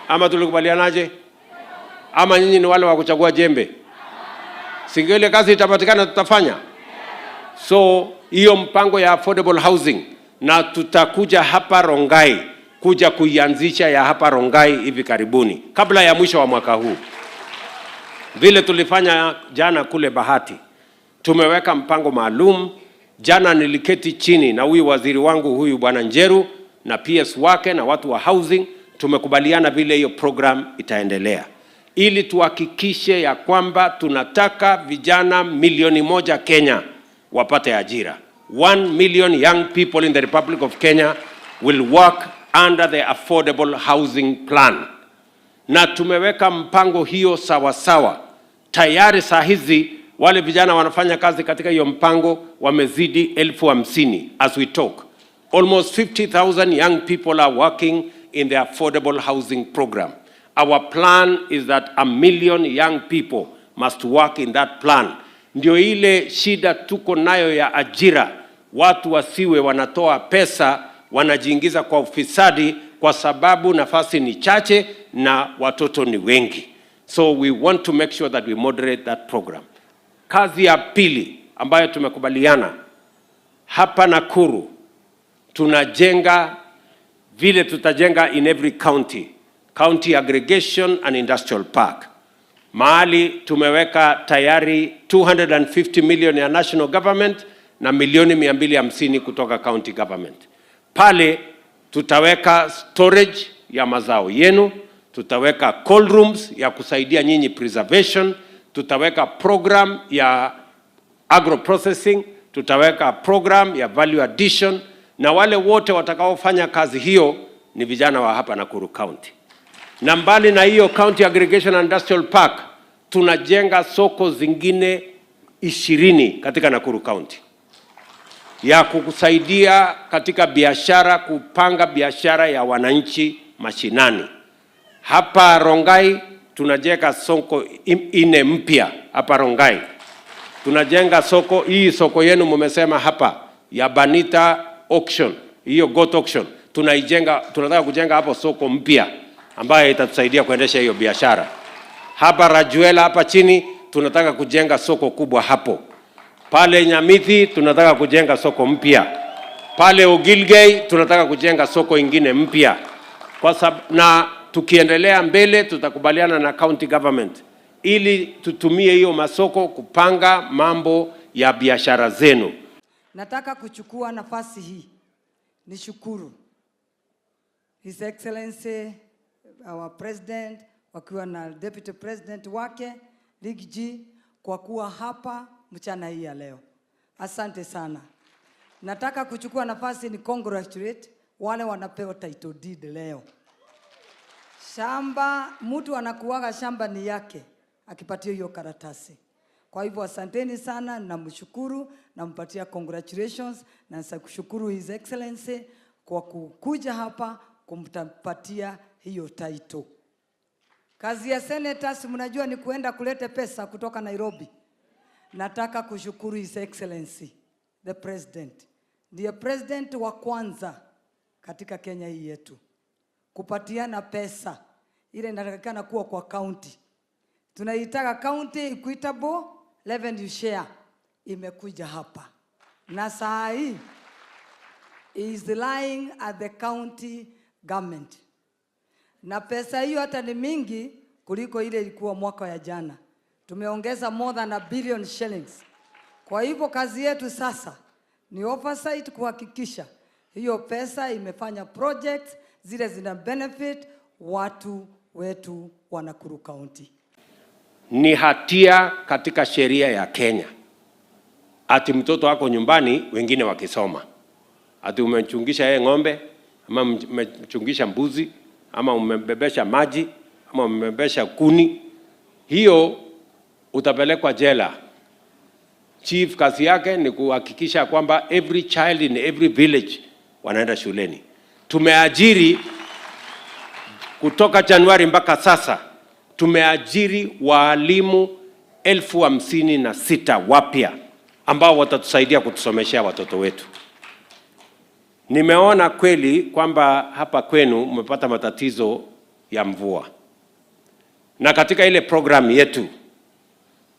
Ama tulikubalianaje? Ama nyinyi ni wale wa kuchagua jembe? Singile kazi itapatikana tutafanya. So hiyo mpango ya affordable housing, na tutakuja hapa Rongai kuja kuianzisha ya hapa Rongai hivi karibuni kabla ya mwisho wa mwaka huu. Vile tulifanya jana kule Bahati, tumeweka mpango maalum. Jana niliketi chini na huyu waziri wangu huyu Bwana Njeru na PS wake na watu wa housing, tumekubaliana vile hiyo program itaendelea, ili tuhakikishe ya kwamba tunataka vijana 1,000,000 Kenya wapate ajira. 1 million young people in the Republic of Kenya will work under the affordable housing plan. na tumeweka mpango hiyo sawa sawa. Tayari saa hizi wale vijana wanafanya kazi katika hiyo mpango wamezidi 50,000 as we talk. Almost 50,000 young people are working in the affordable housing program. Our plan is that 1,000,000 young people must work in that plan. Ndio ile shida tuko nayo ya ajira. Watu wasiwe wanatoa pesa, wanajiingiza kwa ufisadi kwa sababu nafasi ni chache na watoto ni wengi. So we want to make sure that we moderate that program. Kazi ya pili ambayo tumekubaliana hapa Nakuru, tunajenga vile tutajenga in every county, county aggregation and industrial park. Mahali tumeweka tayari 250 million ya national government na milioni 250 kutoka county government. Pale tutaweka storage ya mazao yenu, tutaweka cold rooms ya kusaidia nyinyi preservation, tutaweka program ya agro processing, tutaweka program ya value addition, na wale wote watakaofanya kazi hiyo ni vijana wa hapa Nakuru County. Na mbali na hiyo county aggregation and industrial park, tunajenga soko zingine 20 katika Nakuru County ya kukusaidia katika biashara, kupanga biashara ya wananchi mashinani. Hapa Rongai tunajenga soko 4 mpya hapa Rongai. Tunajenga soko, hii soko yenu mmesema hapa ya Banita auction, hiyo goat auction, tunataka kujenga hapo soko mpya ambayo itatusaidia kuendesha hiyo biashara. Hapa Rajuela hapa chini tunataka kujenga soko kubwa hapo. Pale Nyamithi tunataka kujenga soko mpya. Pale Ogilgei tunataka kujenga soko ingine mpya. Kwa sababu na tukiendelea mbele tutakubaliana na county government ili tutumie hiyo masoko kupanga mambo ya biashara zenu. Nataka kuchukua nafasi hii nishukuru His Excellency our President wakiwa na Deputy President wake Ligji kwa kuwa hapa mchana hii ya leo. Asante sana. Nataka kuchukua nafasi ni congratulate wale wanapewa title deed leo. Shamba, mtu anakuwaga shamba ni yake akipatia hiyo karatasi. Kwa hivyo asanteni sana, na mshukuru na mpatia congratulations, na kushukuru His Excellency kwa kukuja hapa kumpatia hiyo title. Kazi ya senators mnajua ni kuenda kulete pesa kutoka Nairobi. Nataka kushukuru His Excellency the President. Ndiye president wa kwanza katika Kenya hii yetu kupatiana pesa ile inatakikana kuwa kwa county. Tunaitaka county equitable revenue share, imekuja hapa. Na saa hii is lying at the county government. Na pesa hiyo hata ni mingi kuliko ile ilikuwa mwaka ya jana. Tumeongeza more than $1 billion shillings. Kwa hivyo kazi yetu sasa ni oversight, kuhakikisha hiyo pesa imefanya projects zile zina benefit watu wetu wa Nakuru County. Ni hatia katika sheria ya Kenya ati mtoto wako nyumbani wengine wakisoma, ati umemchungisha yeye ng'ombe ama umemchungisha mbuzi ama umembebesha maji ama umembebesha kuni, hiyo utapelekwa jela. Chief kazi yake ni kuhakikisha kwamba every child in every village wanaenda shuleni. Tumeajiri kutoka Januari mpaka sasa tumeajiri walimu 56,000 wapya ambao watatusaidia kutusomeshea watoto wetu. Nimeona kweli kwamba hapa kwenu mmepata matatizo ya mvua. Na katika ile program yetu,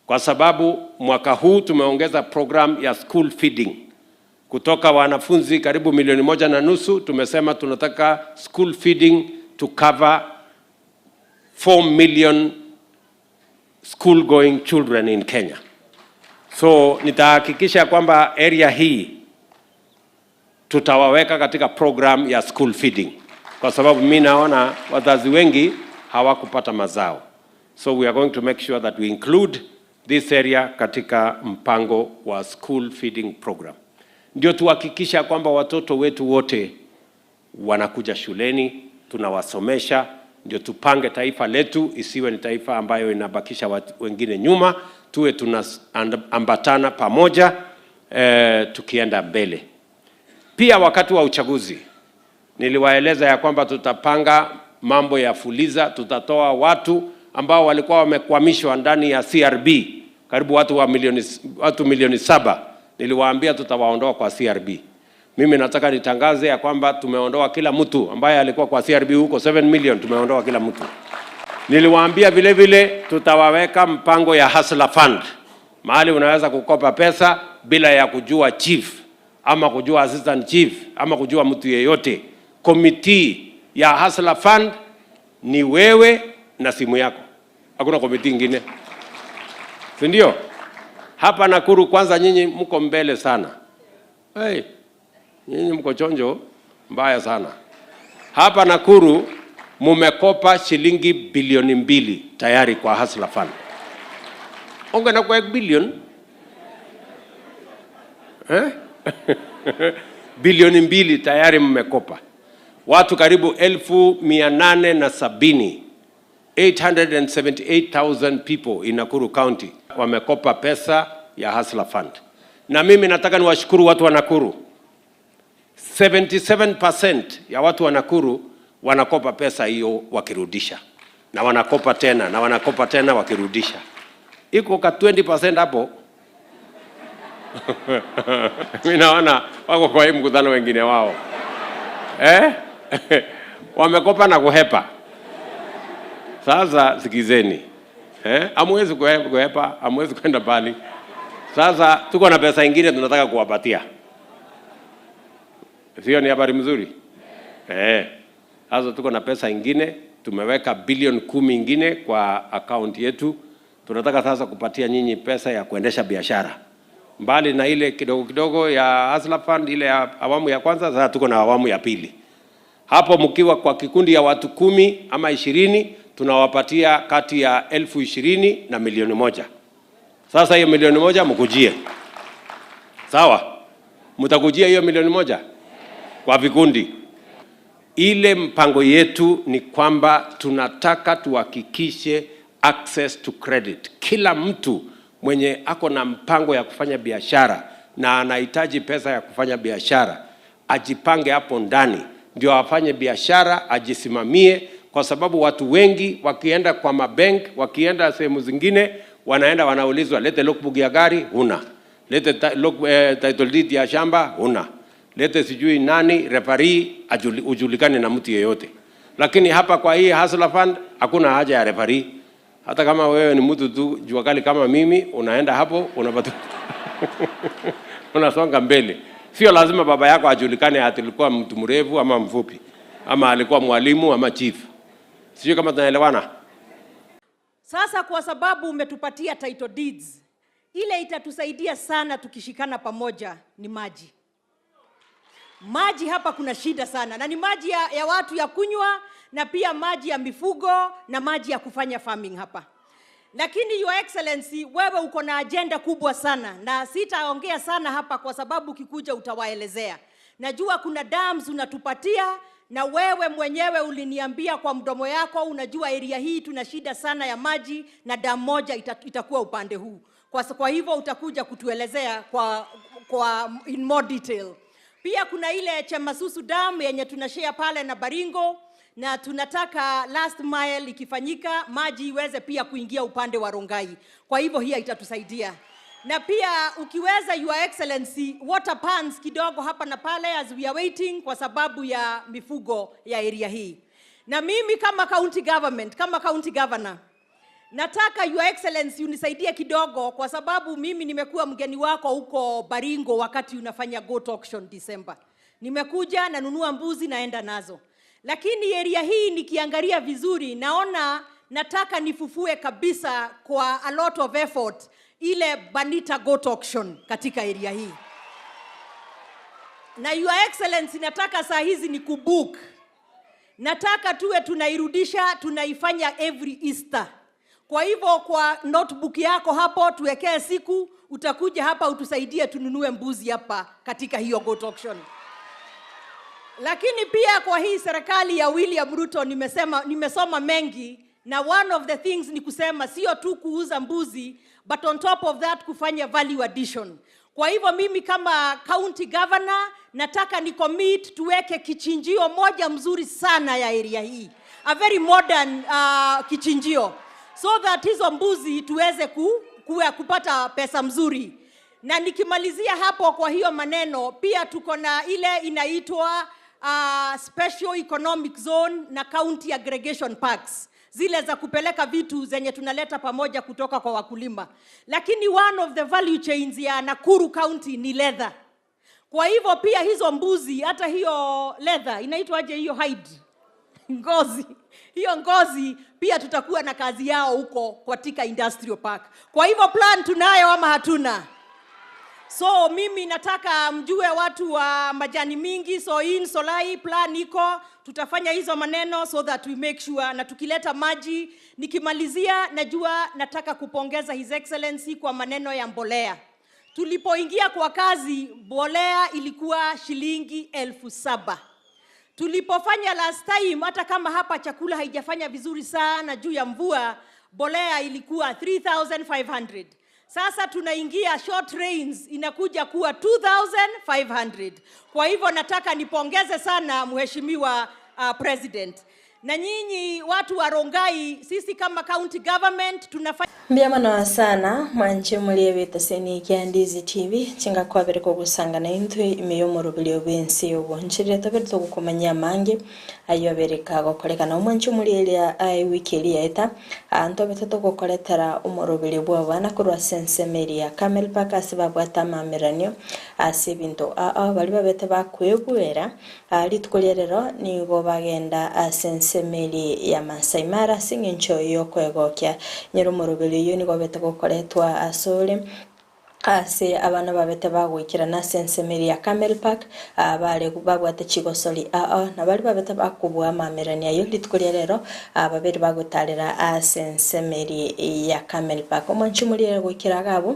kwa sababu mwaka huu tumeongeza program ya school feeding kutoka wanafunzi karibu 1.5 tumesema tunataka school feeding to cover 4 million school going children in Kenya. So nitahakikisha kwamba area hii tutawaweka katika program ya school feeding, kwa sababu mimi naona wazazi wengi hawakupata mazao. So we are going to make sure that we include this area katika mpango wa school feeding program. Ndio tuhakikisha kwamba watoto wetu wote wanakuja shuleni, tunawasomesha. ndio tupange taifa letu, isiwe ni taifa ambayo inabakisha watu wengine nyuma, tuwe tunaambatana pamoja tukienda mbele. Pia wakati wa uchaguzi niliwaeleza ya kwamba tutapanga mambo ya fuliza, tutatoa watu ambao walikuwa wamekwamishwa ndani ya CRB, karibu watu milioni 7. Niliwaambia tutawaondoa kwa CRB. Mimi nataka nitangaze ya kwamba tumeondoa kila mtu ambaye alikuwa kwa CRB huko 7 million, tumeondoa kila mtu. Niliwaambia vile vile tutawaweka mpango ya Hustler Fund, mahali unaweza kukopa pesa bila ya kujua chief ama kujua assistant chief ama kujua mtu yeyote. Committee ya Hustler Fund ni wewe na simu yako, hakuna committee nyingine, si ndio? Hapa Nakuru kwanza nyinyi mko mbele sana. Hey, nyinyi mko chonjo mbaya sana. Hapa Nakuru mumekopa shilingi bilioni 2 tayari kwa Hustler Fund. Onge na kwa bilioni bilioni 2 tayari mmekopa. Watu karibu 870,000, 878,000 people in Nakuru County wamekopa pesa ya Hustler Fund. Na mimi nataka niwashukuru watu wa Nakuru. 77% ya watu wa Nakuru wanakopa pesa hiyo wakirudisha. Na wanakopa tena, na wanakopa tena wakirudisha. Iko ka 20% hapo. Mimi naona wako kwa hii mkutano wengine wao. Wamekopa na kuhepa. Sasa sikizeni. Hamwezi kuhepa, hamwezi kwenda mbali. Sasa tuko na pesa nyingine tunataka kuwapatia. Sio ni habari mzuri? Sasa tuko na pesa nyingine, tumeweka bilioni 10 nyingine kwa account yetu. Tunataka sasa kupatia nyinyi pesa ya kuendesha biashara. Mbali na ile kidogo kidogo ya Hustler Fund, ile ya awamu ya kwanza, sasa tuko na awamu ya pili. Hapo mkiwa kwa kikundi ya watu 10 ama 20, tunawapatia kati ya 20,000 na milioni 1. Sasa hiyo milioni 1 mkujie. Sawa? Mtakujia hiyo milioni 1 kwa vikundi. Ile mpango yetu ni kwamba tunataka tuhakikishe access to credit. Kila mtu mwenye ako na mpango ya kufanya biashara na anahitaji pesa ya kufanya biashara, ajipange hapo ndani ndio afanye biashara, ajisimamie, kwa sababu watu wengi wakienda kwa mabank, wakienda sehemu zingine, wanaenda wanaulizwa lete logbook ya gari, huna. Lete title deed ya shamba, huna. Lete sijui nani referee, ujulikane na mtu yeyote. Lakini hapa kwa hii Hustler Fund hakuna haja ya referee. Hata kama wewe ni mtu tu jua kali kama mimi, unaenda hapo unapata unasonga mbele. Sio lazima baba yako ajulikane ati alikuwa mtu mrefu ama mfupi, ama alikuwa mwalimu ama chief. Sio kama tunaelewana. Sasa kwa sababu umetupatia title deeds, ile itatusaidia sana tukishikana pamoja ni maji. Maji hapa kuna shida sana, na ni maji ya watu ya kunywa, na pia maji ya mifugo, na maji ya kufanya farming hapa. Lakini Your Excellency, wewe uko na agenda kubwa sana, na sitaongea sana hapa kwa sababu kikuja utawaelezea. Najua kuna dams unatupatia, na wewe mwenyewe uliniambia kwa mdomo yako, unajua area hii tuna shida sana ya maji, na dam moja itakuwa upande huu. Kwa hivyo utakuja kutuelezea kwa in more detail. Pia kuna ile Chemasusu Dam yenye tunashare pale na Baringo, na tunataka last mile ikifanyika maji iweze pia kuingia upande wa Rongai. Kwa hivyo hii itatusaidia. Na pia ukiweza Your Excellency, water pans kidogo hapa na pale as we are waiting kwa sababu ya mifugo ya area hii. Na mimi kama county government, kama county governor, nataka Your Excellency unisaidie kidogo kwa sababu mimi nimekuwa mgeni wako huko Baringo wakati unafanya goat auction December. Nimekuja na nunua mbuzi naenda nazo. Lakini area hii nikiangalia vizuri naona nataka nifufue kabisa kwa a lot of effort ile Banita goat auction katika area hii. Na Your Excellency, nataka saa hizi ni kubook. Nataka tuwe tunairudisha, tunaifanya every Easter. Kwa hivyo kwa notebook yako hapo tuwekee siku, utakuja hapa utusaidie tununue mbuzi hapa katika hiyo goat auction. Lakini pia kwa hii serikali ya William Ruto nimesoma mengi, na one of the things ni kusema sio tu kuuza mbuzi, but on top of that kufanya value addition. Kwa hivyo mimi kama county governor nataka ni commit tuweke kichinjio moja mzuri sana ya area hii. A very modern kichinjio. So that hizo mbuzi tuweze kupata pesa mzuri. Na nikimalizia hapo kwa hiyo maneno, pia tuko na ile inaitwa Special Economic Zone na County Aggregation Parks. Zile za kupeleka vitu zenye tunaleta pamoja kutoka kwa wakulima. Lakini one of the value chains ya Nakuru County ni leather. Kwa hivyo pia hizo mbuzi, hata hiyo leather, inaitwaje hiyo hide? Ngozi. Hiyo ngozi pia tutakuwa na kazi yao huko katika industrial park. Kwa hivyo plan tunayo ama hatuna? So mimi nataka mjue watu wa majani mingi, so in Solai plan iko, tutafanya hizo maneno so that we make sure, na tukileta maji, nikimalizia nataka kupongeza His Excellency kwa maneno ya mbolea. Tulipoingia kwa kazi, mbolea ilikuwa shilingi 7,000. Tulipofanya last time, hata kama hapa chakula haijafanya vizuri sana juu ya mvua, mbolea ilikuwa 3,500. Sasa tunaingia short rains, inakuja kuwa 2,500. Kwa hivyo nataka nipongeze sana Mheshimiwa President. Na nyinyi watu wa Rongai, sisi kama county government tunafanya mbiamano sana mwanje muri Kisii and Ndizi TV chinga kwabere ko gusanga na intwe imeyomoro bilio bensi obonchire taberto gukomanya mange ayo bereka gokoreka na mwanje muri elia ai wiki yaita anto betoto gokoretera umorobili bwa bana kurwa Ense meria Camel Park asibabwata mameranyo asibinto bali babete bakwegwera litkolero ni go bagenda Ense meri ya Masai Mara singencho yokwegokya nyerumorobili yoni gobete gokoretwa asole ase abana babete bagwikira na Ense meri ya Camel Park bale babwate chigosoli na bali babete bakubwa mamerani ayo litkulia rero babiri bagutarira Ense meri ya Camel Park omanchi muri gwikira gabo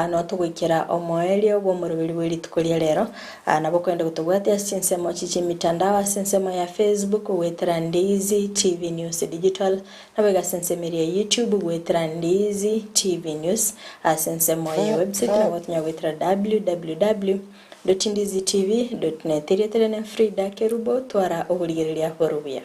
no tugwikira omoeli obwo murubiri w'litkulia rero nabo kwenda gutubwate Ense mochi mitandao Ense ya Facebook wetera Ndizi TV News Digital nabega Ense meri ya YouTube wetera Ndizi TV News Ense ya website na watunya wetera www.ndizitv.net. Fridah Kerubo twara obuligereria borubia.